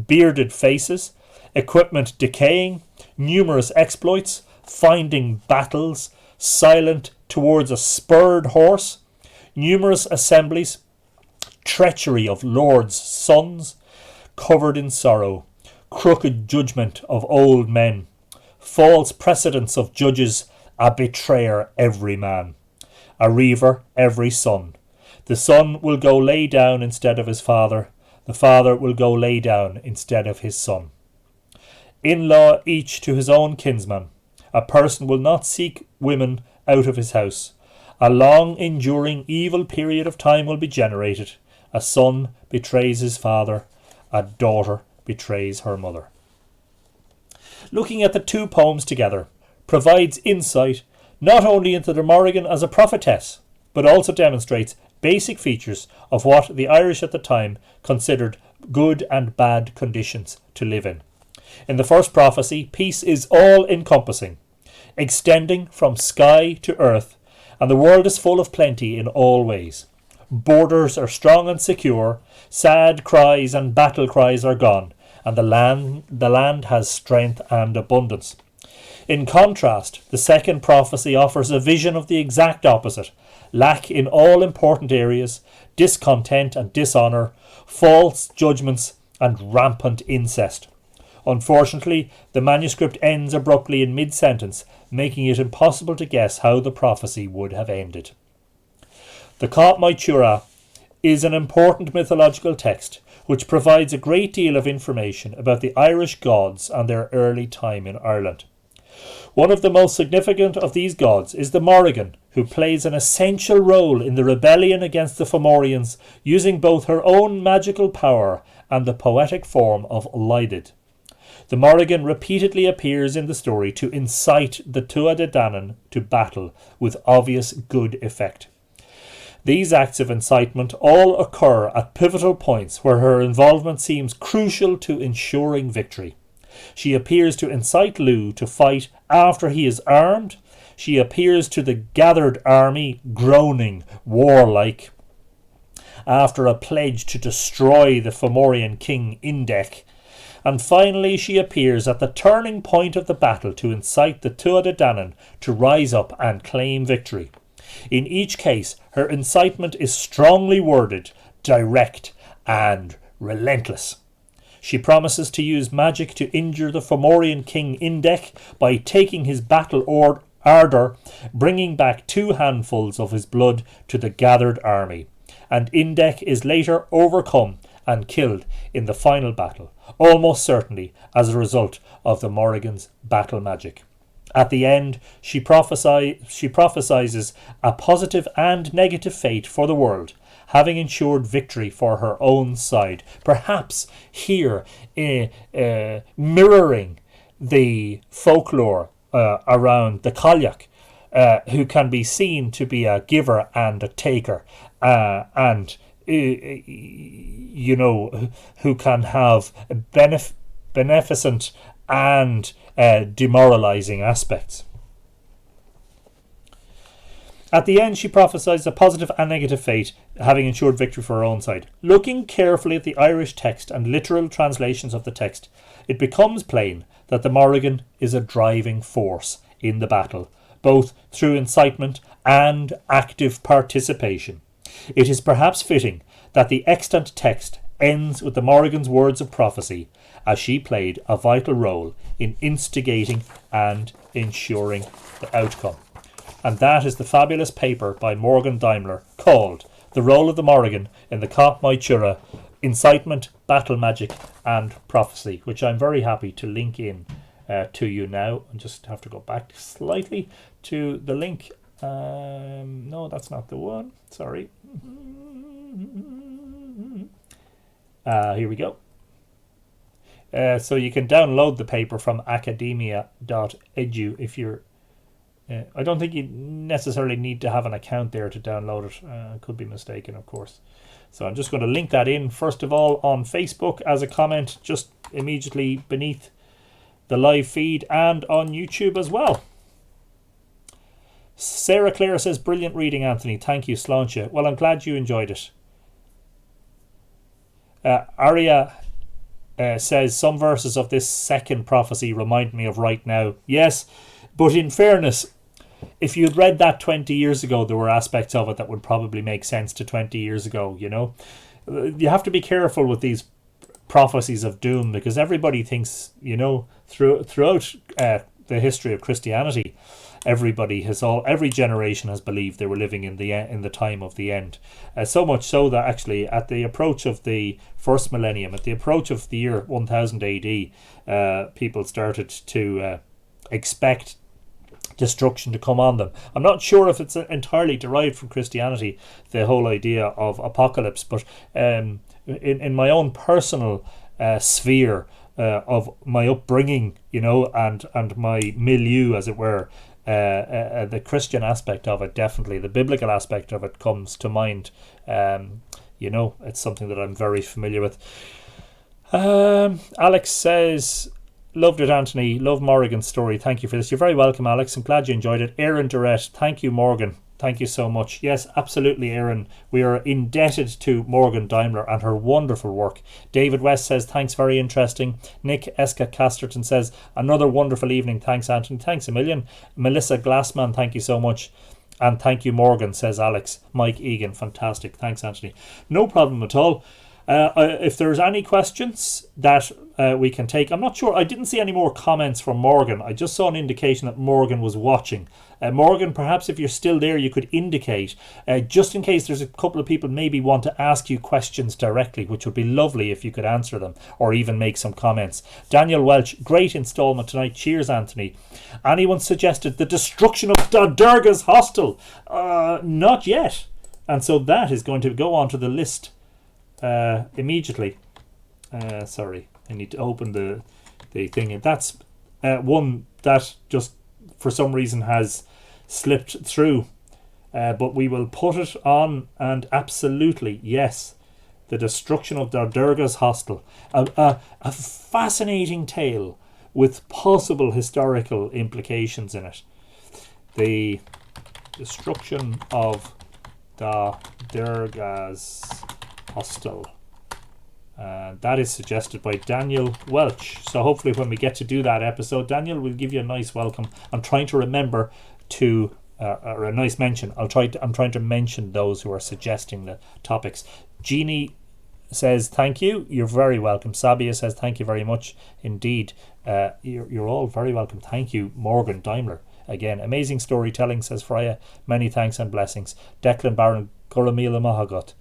bearded faces, equipment decaying, numerous exploits, finding battles, silent towards a spurred horse, numerous assemblies, treachery of lords' sons, covered in sorrow, crooked judgment of old men, false precedents of judges, a betrayer every man, a reaver every son. The son will go lay down instead of his father, the father will go lay down instead of his son. In-law each to his own kinsman, a person will not seek women out of his house. A long-enduring evil period of time will be generated. A son betrays his father, a daughter betrays her mother. Looking at the two poems together provides insight not only into the Morrigan as a prophetess, but also demonstrates basic features of what the Irish at the time considered good and bad conditions to live in. In the first prophecy, peace is all-encompassing, extending from sky to earth, and the world is full of plenty in all ways. Borders are strong and secure, sad cries and battle cries are gone, and the land has strength and abundance. In contrast, the second prophecy offers a vision of the exact opposite: lack in all important areas, discontent and dishonour, false judgments, and rampant incest. Unfortunately, the manuscript ends abruptly in mid-sentence, making it impossible to guess how the prophecy would have ended. The Cath Maige Tuired is an important mythological text which provides a great deal of information about the Irish gods and their early time in Ireland. One of the most significant of these gods is the Morrigan, who plays an essential role in the rebellion against the Fomorians, using both her own magical power and the poetic form of Lided. The Morrigan repeatedly appears in the story to incite the Tuatha Danann to battle with obvious good effect. These acts of incitement all occur at pivotal points where her involvement seems crucial to ensuring victory. She appears to incite Lugh to fight after he is armed. She appears to the gathered army groaning, warlike, after a pledge to destroy the Fomorian king Indech. And finally she appears at the turning point of the battle to incite the Tuatha Danann to rise up and claim victory. In each case, her incitement is strongly worded, direct, and relentless. She promises to use magic to injure the Fomorian king Indech by taking his battle ardour, bringing back 2 handfuls of his blood to the gathered army. And Indech is later overcome and killed in the final battle, almost certainly as a result of the Morrigan's battle magic. At the end, she prophesies a positive and negative fate for the world, having ensured victory for her own side. Perhaps here mirroring the folklore around the Cailleach, who can be seen to be a giver and a taker, and who can have beneficent and demoralizing aspects. At the end, she prophesies a positive and negative fate, having ensured victory for her own side. Looking carefully at the Irish text and literal translations of the text, it becomes plain that the Mórrigan is a driving force in the battle, both through incitement and active participation. It is perhaps fitting that the extant text ends with the Morrigan's words of prophecy, as she played a vital role in instigating and ensuring the outcome. And that is the fabulous paper by Morgan Daimler called The Role of the Mórrigan in the Cath Maige Tuired, Incitement, Battle Magic and Prophecy, which I'm very happy to link in to you now. I just have to go back slightly to the link. No, that's not the one. Sorry. Here we go. So you can download the paper from academia.edu if you're I don't think you necessarily need to have an account there to download it. I could be mistaken, of course. So I'm just going to link that in, first of all, on Facebook as a comment just immediately beneath the live feed, and on YouTube as well. Sarah Clare says, brilliant reading, Anthony. Thank you, Sláinte. Well, I'm glad you enjoyed it. Arya says, some verses of this second prophecy remind me of right now. Yes, but in fairness, if you'd read that 20 years ago, there were aspects of it that would probably make sense to 20 years ago, you know. You have to be careful with these prophecies of doom, because everybody thinks, you know, throughout the history of Christianity, every generation has believed they were living in the time of the end. So much so that actually at the approach of the first millennium, at the approach of the year 1000 AD, people started to expect destruction to come on them. I'm not sure if it's entirely derived from Christianity, the whole idea of apocalypse, but in my own personal sphere of my upbringing, you know, and my milieu, as it were, the Christian aspect of it, definitely the biblical aspect of it comes to mind. You know, it's something that I'm very familiar with. Alex says, loved it, Anthony. Love Morrigan's story. Thank you for this. You're very welcome, Alex. I'm glad you enjoyed it. Aaron Durrett, thank you, Morgan. Thank you so much. Yes, absolutely, Aaron. We are indebted to Morgan Daimler and her wonderful work. David West says, thanks, very interesting. Nick Eska Casterton says, another wonderful evening. Thanks, Anthony. Thanks a million. Melissa Glassman, thank you so much. And thank you, Morgan, says Alex. Mike Egan, fantastic. Thanks, Anthony. No problem at all. If there's any questions that we can take, I'm not sure. I didn't see any more comments from Morgan. I just saw an indication that Morgan was watching. Morgan, perhaps if you're still there, you could indicate, just in case there's a couple of people maybe want to ask you questions directly, which would be lovely if you could answer them or even make some comments. Daniel Welch, great installment tonight. Cheers, Anthony. Anyone suggested the destruction of Durga's hostel? Not yet. And so that is going to go onto the list immediately. Sorry, I need to open the thing, and that's one that just for some reason has slipped through, but we will put it on. And absolutely, yes, the destruction of Durga's hostel, a fascinating tale with possible historical implications in it. The destruction of the Durga's hostel. That is suggested by Daniel Welch. So hopefully when we get to do that episode, Daniel will give you a nice welcome. I'm trying to remember to, or a nice mention. I'm trying to mention those who are suggesting the topics. Jeannie says thank you. You're very welcome. Sabia says thank you very much indeed. You're all very welcome. Thank you, Morgan Daimler. Again, amazing storytelling, says Freya. Many thanks and blessings. Declan Barron, Goramila Mahagot.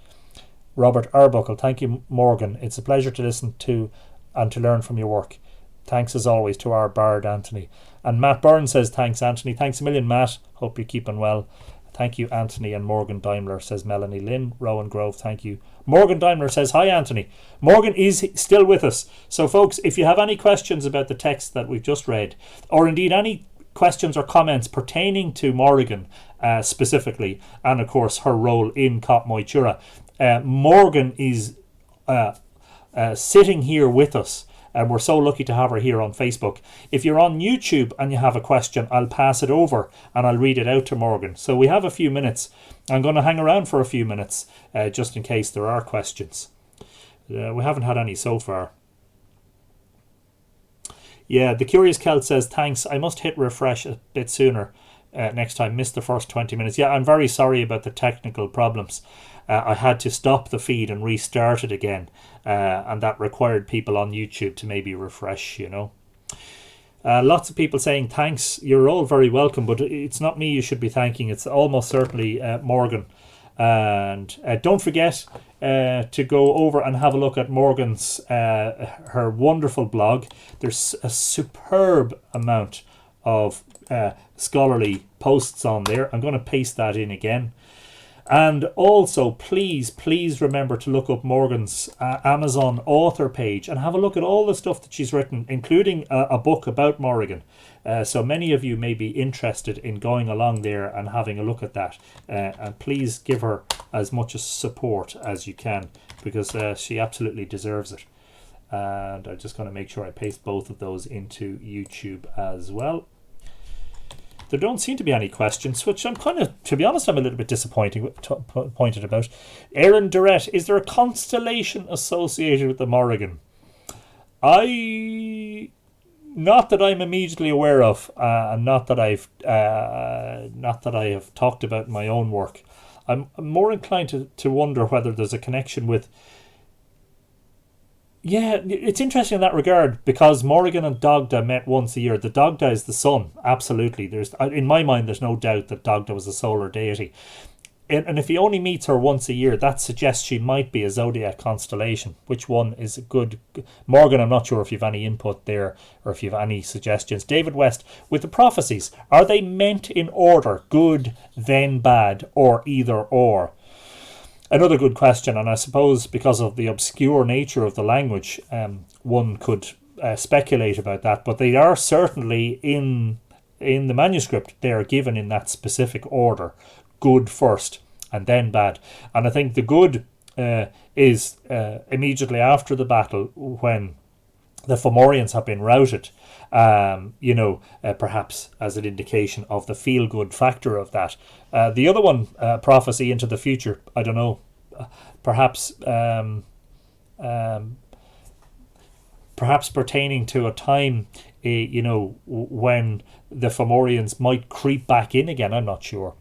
Robert Arbuckle, thank you, Morgan. It's a pleasure to listen to and to learn from your work. Thanks as always to our bard, Anthony. And Matt Byrne says thanks, Anthony. Thanks a million, Matt. Hope you're keeping well. Thank you, Anthony and Morgan Daimler, says Melanie Lynn. Rowan Grove, thank you. Morgan Daimler says, hi, Anthony. Morgan is still with us. So, folks, if you have any questions about the text that we've just read, or indeed any questions or comments pertaining to Mórrigan specifically, and of course her role in Cath Maige Tuired, Morgan is sitting here with us, and we're so lucky to have her here on Facebook. If you're on YouTube and you have a question, I'll pass it over and I'll read it out to Morgan. So we have a few minutes. I'm going to hang around for a few minutes just in case there are questions. We haven't had any so far. Yeah, the Curious Celt says, thanks. I must hit refresh a bit sooner next time. Missed the first 20 minutes. Yeah, I'm very sorry about the technical problems. I had to stop the feed and restart it again. And that required people on YouTube to maybe refresh, you know. Lots of people saying thanks. You're all very welcome, but it's not me you should be thanking. It's almost certainly Morgan. And don't forget to go over and have a look at Morgan's her wonderful blog. There's a superb amount of scholarly posts on there. I'm going to paste that in again. And also, please remember to look up Morgan's Amazon author page and have a look at all the stuff that she's written, including a book about Mórrigan. So many of you may be interested in going along there and having a look at that. And please give her as much support as you can, because she absolutely deserves it. And I'm just going to make sure I paste both of those into YouTube as well. There don't seem to be any questions, which I'm kind of, to be honest, I'm a little bit disappointed about. Aaron Durrett, is there a constellation associated with the Mórrigan? Not that I'm immediately aware of, and not that I have talked about in my own work. I'm more inclined to wonder whether there's a connection with. Yeah, it's interesting in that regard, because Morrigan and Dagda met once a year. The Dagda is the sun, absolutely. In my mind, there's no doubt that Dagda was a solar deity. And if he only meets her once a year, that suggests she might be a zodiac constellation. Which one is a good... Morgan, I'm not sure if you have any input there, or if you have any suggestions. David West, with the prophecies, are they meant in order, good, then bad, or either or? Another good question, and I suppose because of the obscure nature of the language, one could speculate about that, but they are certainly in the manuscript. They are given in that specific order: good first, and then bad. And I think the good is immediately after the battle, when the Fomorians have been routed. Perhaps as an indication of the feel-good factor of that. The other one, prophecy into the future, I don't know. Perhaps pertaining to a time, when the Fomorians might creep back in again. I'm not sure.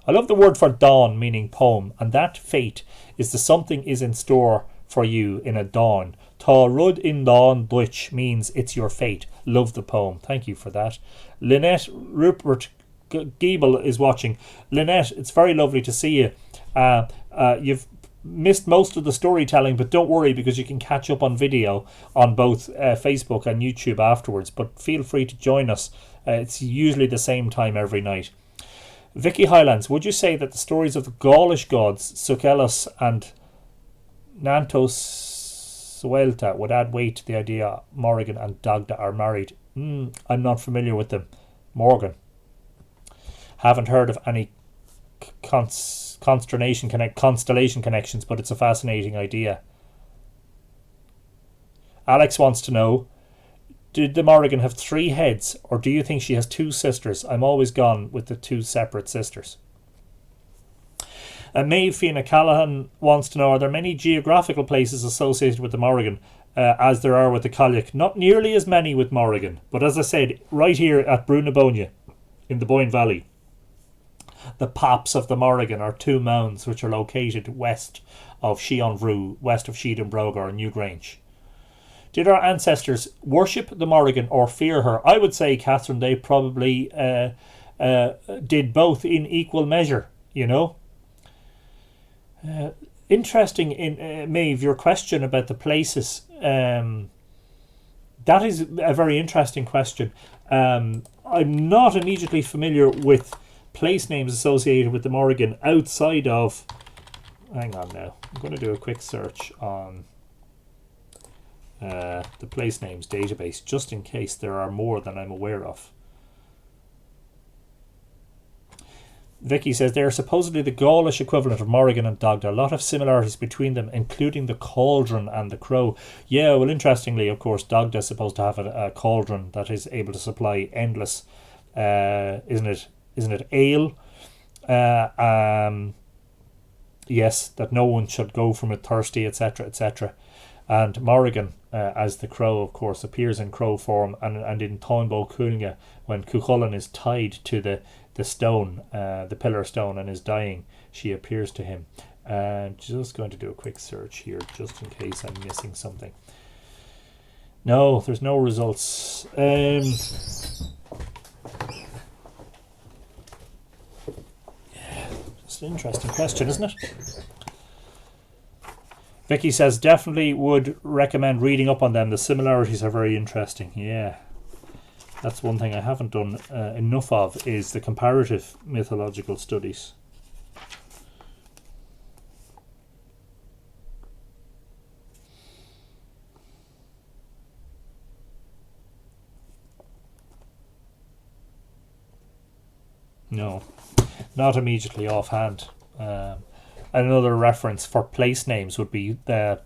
I love the word for dawn, meaning poem, and that fate is the something is in store for you in a dawn. Tá rud in dawn which means it's your fate. Love the poem. Thank you for that. Lynette Rupert Giebel is watching. Lynette, it's very lovely to see you. You've missed most of the storytelling, but don't worry, because you can catch up on video on both Facebook and YouTube afterwards. But feel free to join us. It's usually the same time every night. Vicky Highlands, would you say that the stories of the Gaulish gods, Sukelos and Nantos Suelta, would add weight to the idea Morrigan and Dagda are married? I'm not familiar with them. Morgan. Haven't heard of any constellation connections, but it's a fascinating idea. Alex wants to know, did the Morrigan have 3 heads, or do you think she has 2 sisters? I'm always gone with the 2 separate sisters. Maeve Fianna Callahan wants to know, are there many geographical places associated with the Mórrigan as there are with the Cailleach? Not nearly as many with Mórrigan, but as I said, right here at Brunabonia in the Boyne Valley, the Paps of the Mórrigan are two mounds which are located west of Sheonvrew, west of Sheedenbroga or Newgrange. Did our ancestors worship the Mórrigan or fear her? I would say, Catherine, they probably did both in equal measure, you know. Interesting, in Maeve, your question about the places. That is a very interesting question. I'm not immediately familiar with place names associated with the Mórrigan outside of... Hang on now. I'm going to do a quick search on the place names database, just in case there are more than I'm aware of. Vicky says they are supposedly the Gaulish equivalent of Morrigan and Dagda. A lot of similarities between them, including the cauldron and the crow. Yeah, well, interestingly, of course, Dagda is supposed to have a cauldron that is able to supply endless, isn't it ale? Yes, that no one should go from it thirsty, etc., etc. And Morrigan, as the crow, of course, appears in crow form, and in Táinbó Cúilge, when Cuchulainn is tied to the stone, the pillar stone, and is dying, she appears to him. Just going to do a quick search here, just in case I'm missing something. No, there's no results. It's an interesting question, isn't it? Vicky says definitely would recommend reading up on them. The similarities are very interesting. Yeah, that's one thing I haven't done enough of, is the comparative mythological studies. No, not immediately offhand. Another reference for place names would be the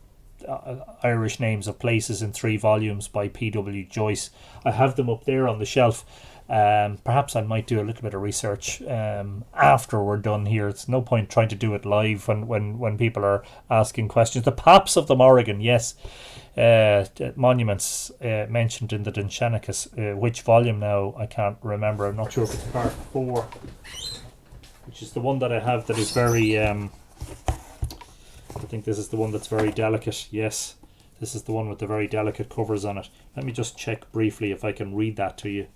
Irish names of places in 3 volumes by P.W. Joyce. I have them up there on the shelf. Perhaps I might do a little bit of research after we're done here. It's no point trying to do it live when people are asking questions. The Paps of the Mórrigan, yes. Monuments mentioned in the Dinshanicus. Which volume now? I can't remember. I'm not sure if it's part 4, which is the one that I have that is very... I think this is the one that's very delicate. Yes, this is the one with the very delicate covers on it. Let me just check briefly if I can read that to you.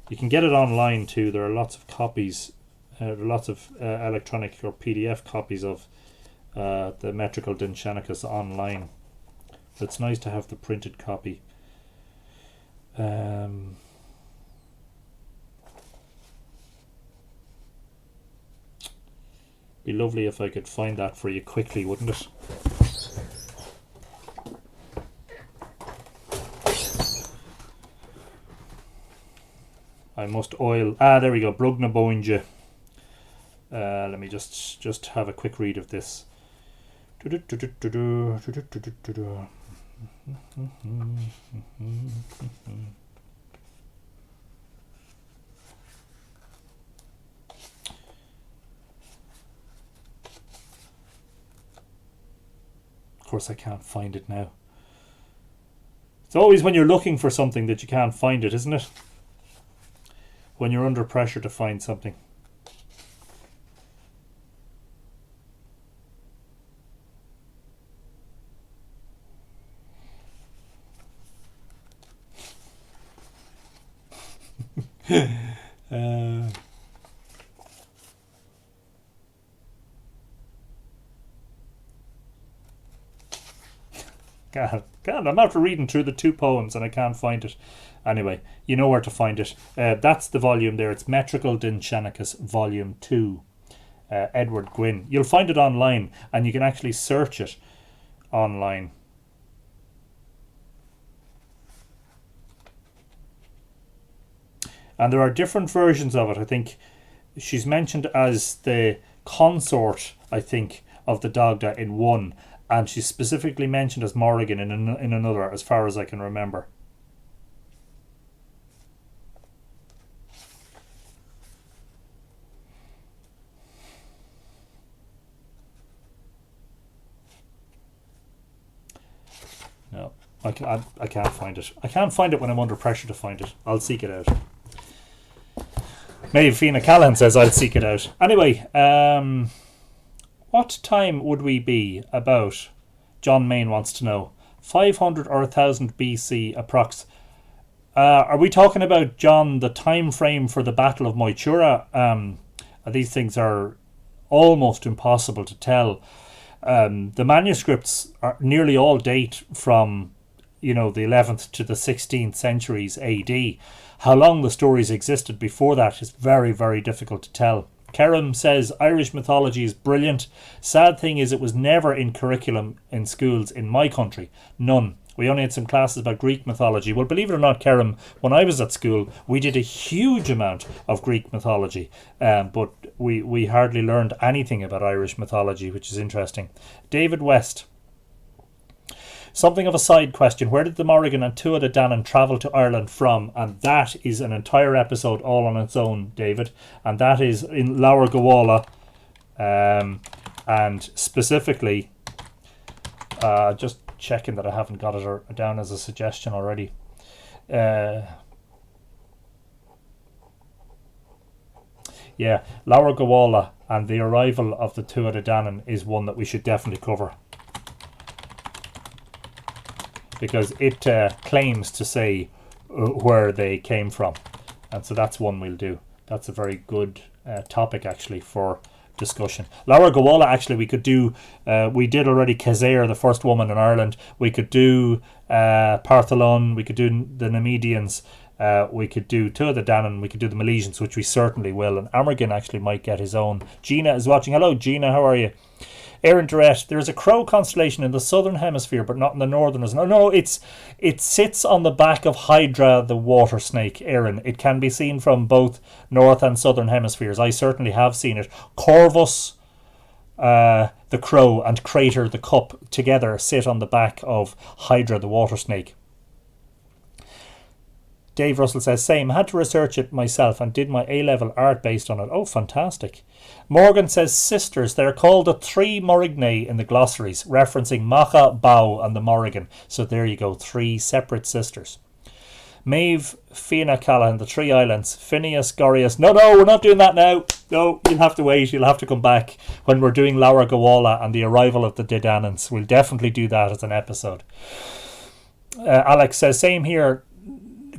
You can get it online too. There are lots of copies, lots of electronic or PDF copies of the metrical Dinshanicus online. So it's nice to have the printed copy. Be lovely if I could find that for you quickly, wouldn't it? I must oil. There we go. Brugna Boinge. Let me just have a quick read of this. Of course, I can't find it now. It's always when you're looking for something that you can't find it, isn't it? When you're under pressure to find something. God, I'm after reading through the 2 poems and I can't find it. Anyway, you know where to find it. That's the volume there. It's Metrical Dinshanicus Volume 2. Edward Gwynn. You'll find it online, and you can actually search it online. And there are different versions of it. I think she's mentioned as the consort, I think, of the Dagda in one, and she's specifically mentioned as Mórrigan in another, as far as I can remember. I can't find it. I can't find it when I'm under pressure to find it. I'll seek it out. Maybe Fianna Callahan says I'll seek it out. Anyway, what time would we be about? John Main wants to know. 500 or 1000 BC approx. Are we talking about, John, the time frame for the Battle of Moytura? These things are almost impossible to tell. The manuscripts are nearly all date from, the 11th to the 16th centuries AD. How long the stories existed before that is very, very difficult to tell. Kerem says Irish mythology is brilliant. Sad thing is it was never in curriculum in schools in my country. None. We only had some classes about Greek mythology. Well, believe it or not, Kerem, when I was at school, we did a huge amount of Greek mythology, but we hardly learned anything about Irish mythology, which is interesting. David West. Something of a side question. Where did the Morrigan and Tuatha Danann travel to Ireland from? And that is an entire episode all on its own, David. And that is in Lower Gowalla. And specifically, just checking that I haven't got it down as a suggestion already. Lower Gowalla and the arrival of the Tuatha Danann is one that we should definitely cover, because it claims to say where they came from, and so that's one we'll do. That's a very good topic actually for discussion. Lower Gowalla, actually, we could do. We did already Khazair, the first woman in Ireland. We could do Partholon. We could do the Nemedians. We could do Tuatha Danann. We could do the Milesians, which we certainly will. And Morrigan actually might get his own. Gina is watching. Hello, Gina. How are you? Aaron Durrett, there is a crow constellation in the southern hemisphere, but not in the northern. No, it sits on the back of Hydra, the water snake, Aaron. It can be seen from both north and southern hemispheres. I certainly have seen it. Corvus, the crow, and Crater, the cup, together sit on the back of Hydra, the water snake. Dave Russell says, same, had to research it myself and did my A-level art based on it. Oh, fantastic. Morgan says, sisters, they're called the three Mórrignae in the glossaries, referencing Macha, Bow and the Morrigan. So there you go, three separate sisters. Maeve, Fianna Callahan, the three islands, Phineas, Gorius. No, we're not doing that now. No, you'll have to wait. You'll have to come back when we're doing Lower Gowalla and the arrival of the Dananns. We'll definitely do that as an episode. Alex says, same here,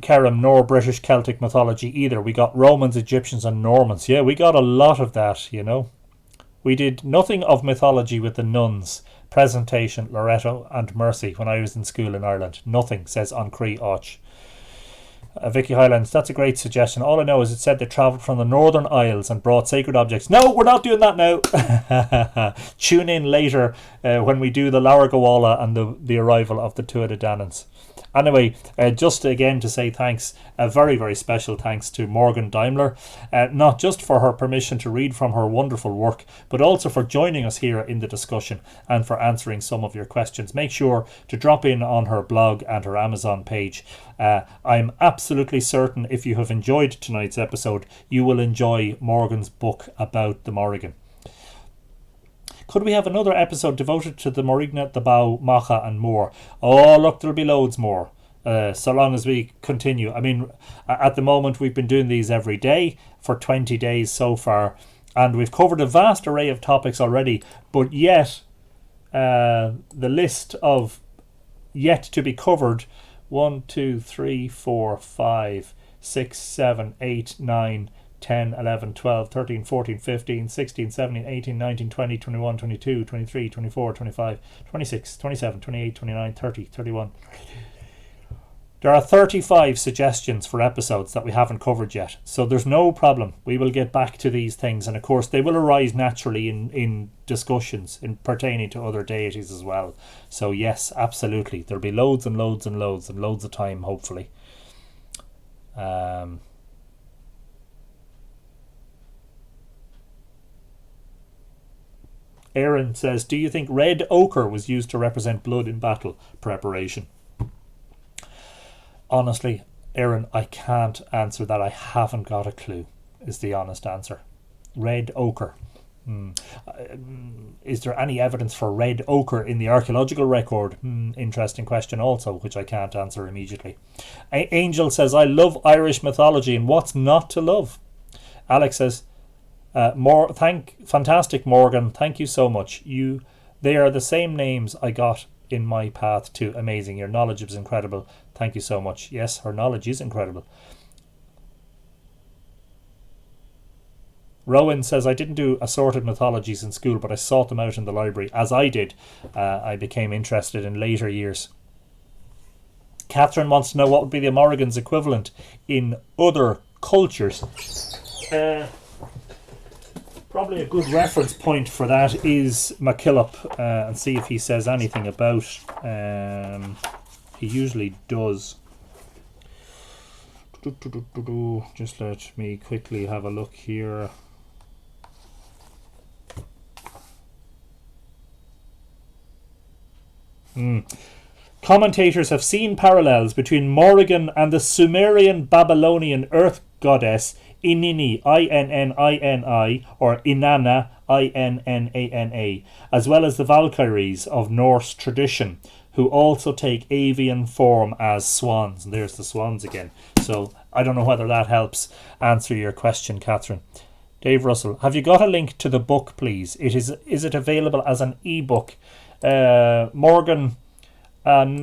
Kerem, nor British Celtic mythology either. We got Romans, Egyptians and Normans. Yeah, we got a lot of that, We did nothing of mythology with the nuns, Presentation, Loretto and Mercy when I was in school in Ireland. Nothing, says Ancree Och. Vicky Highlands, that's a great suggestion. All I know is it said they travelled from the Northern Isles and brought sacred objects. No, we're not doing that now. Tune in later when we do the Lower Gowalla and the arrival of the Tuatha Dananns. Anyway, just again to say thanks, a very, very special thanks to Morgan Daimler, not just for her permission to read from her wonderful work, but also for joining us here in the discussion and for answering some of your questions. Make sure to drop in on her blog and her Amazon page. I'm absolutely certain if you have enjoyed tonight's episode, you will enjoy Morgan's book about the Mórrigan. Could we have another episode devoted to the Mórrigan, the Bow, Macha and more? Oh, look, there'll be loads more. So long as we continue. I mean, at the moment we've been doing these every day for 20 days so far, and we've covered a vast array of topics already, but yet the list of yet to be covered 1, 2, 3, 4, 5, 6, 7, 8, 9, 10, 11, 12, 13, 14, 15, 16, 17, 18, 19, 20, 21, 22, 23, 24, 25, 26, 27, 28, 29, 30, 31. There are 35 suggestions for episodes that we haven't covered yet, so there's no problem. We will get back to these things, and of course they will arise naturally in discussions in pertaining to other deities as well. So yes, absolutely, there'll be loads and loads and loads and loads of time, hopefully. Aaron says, do you think red ochre was used to represent blood in battle preparation? Honestly, Aaron, I can't answer that. I haven't got a clue, is the honest answer. Red ochre. Is there any evidence for red ochre in the archaeological record? Interesting question also, which I can't answer immediately. Angel says, I love Irish mythology, and what's not to love? Alex says, fantastic Morgan, thank you so much. They are the same names I got in my path too. Amazing, your knowledge is incredible. Thank you so much. Yes, her knowledge is incredible. Rowan says, I didn't do assorted mythologies in school, but I sought them out in the library. As I did, I became interested in later years. Catherine wants to know what would be the Morrigan's equivalent in other cultures. Probably a good reference point for that is MacKillop, and see if he says anything about. He usually does. Just let me quickly have a look here. Commentators have seen parallels between Mórrigan and the Sumerian Babylonian earth goddess Inini, I-N-N-I-N-I, or Inanna, I-N-N-A-N-A, as well as the Valkyries of Norse tradition, who also take avian form as swans. And there's the swans again. So I don't know whether that helps answer your question, Catherine. Dave Russell, have you got a link to the book, please? Is it available as an ebook? Morgan, just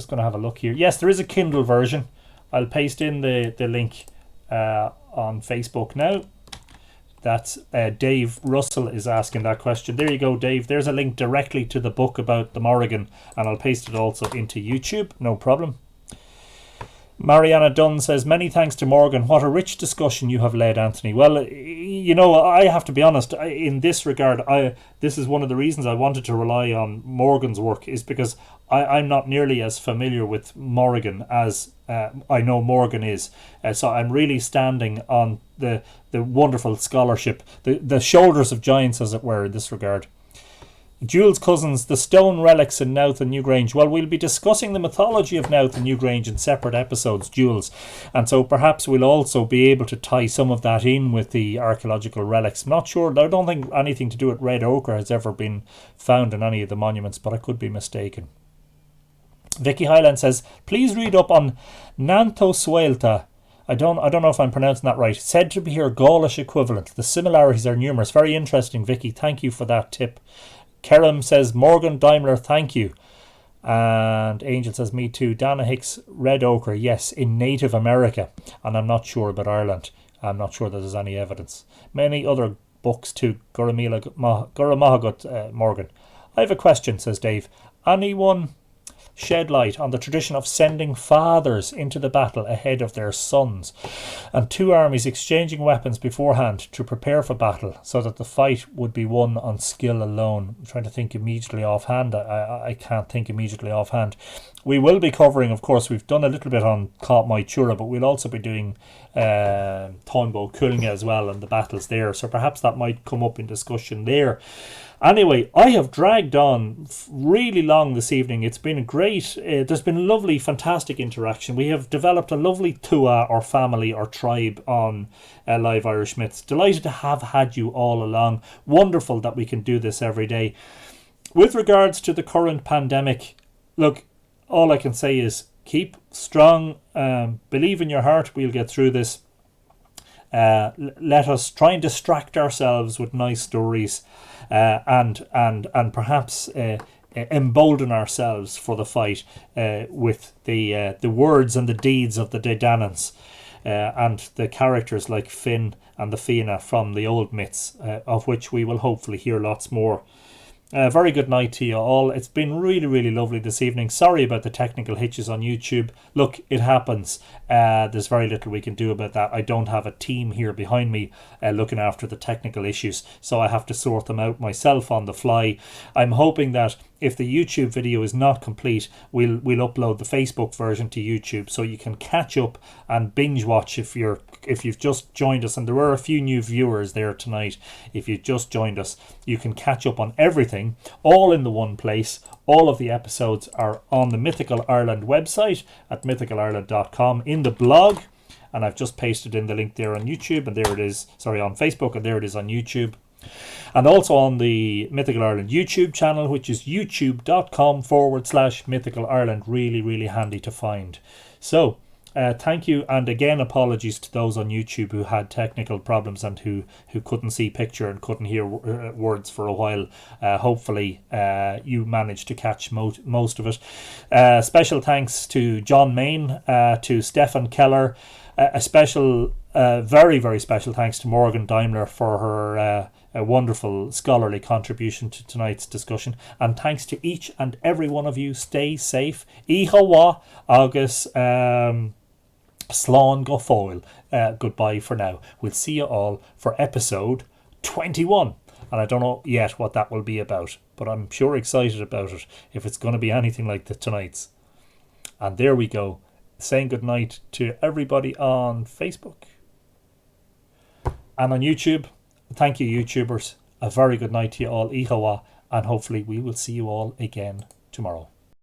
going to have a look here. Yes, there is a Kindle version. I'll paste in the link on Facebook now. That's Dave Russell is asking that question. There you go, Dave. There's a link directly to the book about the Mórrigan, and I'll paste it also into YouTube. No problem. Mariana Dunn says, many thanks to Morgan. What a rich discussion you have led, Anthony. Well, you know, I have to be honest, in this regard, this is one of the reasons I wanted to rely on Morgan's work, is because I'm not nearly as familiar with Mórrigan as I know Morgan is. So I'm really standing on the wonderful scholarship, the shoulders of giants, as it were, in this regard. Jules Cousins, the stone relics in Knowth and Newgrange. Well, we'll be discussing the mythology of Knowth and Newgrange in separate episodes, Jules. And so perhaps we'll also be able to tie some of that in with the archaeological relics. I'm not sure. I don't think anything to do with red ochre has ever been found in any of the monuments, but I could be mistaken. Vicky Highland says, please read up on Nanthosuelta. I don't know if I'm pronouncing that right. Said to be her Gaulish equivalent. The similarities are numerous. Very interesting, Vicky. Thank you for that tip. Kerem says, Morgan Daimler, thank you. And Angel says, me too. Dana Hicks, red ochre, yes, in Native America. And I'm not sure about Ireland. I'm not sure that there's any evidence. Many other books too. Guramahagut, Morgan. I have a question, says Dave. Anyone shed light on the tradition of sending fathers into the battle ahead of their sons, and two armies exchanging weapons beforehand to prepare for battle, so that the fight would be won on skill alone? I'm trying to think immediately offhand. I can't think immediately offhand. We will be covering, of course, we've done a little bit on Cath Maige Tuired, but we'll also be doing Táin Cullinge as well, and the battles there, so perhaps that might come up in discussion there. Anyway, I have dragged on really long this evening. It's been great. There's been lovely, fantastic interaction. We have developed a lovely tuatha or family or tribe on Live Irish Myths. Delighted to have had you all along. Wonderful that we can do this every day. With regards to the current pandemic, look, all I can say is keep strong. Believe in your heart. We'll get through this. Let us try and distract ourselves with nice stories. And perhaps embolden ourselves for the fight with the words and the deeds of the Dananns and the characters like Finn and the Fianna from the old myths, of which we will hopefully hear lots more. Very good night to you all. It's been really, really lovely this evening. Sorry about the technical hitches on YouTube. Look, it happens. There's very little we can do about that. I don't have a team here behind me looking after the technical issues, so I have to sort them out myself on the fly. I'm hoping that if the YouTube video is not complete, we'll upload the Facebook version to YouTube, so you can catch up and binge watch if you've just joined us. And there were a few new viewers there tonight. If you've just joined us, you can catch up on everything, all in the one place. All of the episodes are on the Mythical Ireland website at mythicalireland.com in the blog. and I've just pasted in the link there on YouTube, and there it is, sorry, on Facebook, and there it is on YouTube. And also on the Mythical Ireland YouTube channel, which is youtube.com/Mythical Ireland. Really, really handy to find. So, thank you, and again, apologies to those on YouTube who had technical problems and who couldn't see picture and couldn't hear words for a while. Hopefully, you managed to catch most of it. Special thanks to John Main, to Stefan Keller. A special, very, very special thanks to Morgan Daimler for her a wonderful scholarly contribution to tonight's discussion, and thanks to each and every one of you. Stay safe. Ihawa agus Slán go fóil. Goodbye for now. We'll see you all for episode 21, and I don't know yet what that will be about, but I'm sure excited about it if it's going to be anything like tonight's. And there we go, saying goodnight to everybody on Facebook and on YouTube. Thank you, YouTubers. A very good night to you all. Ihawa, and hopefully we will see you all again tomorrow.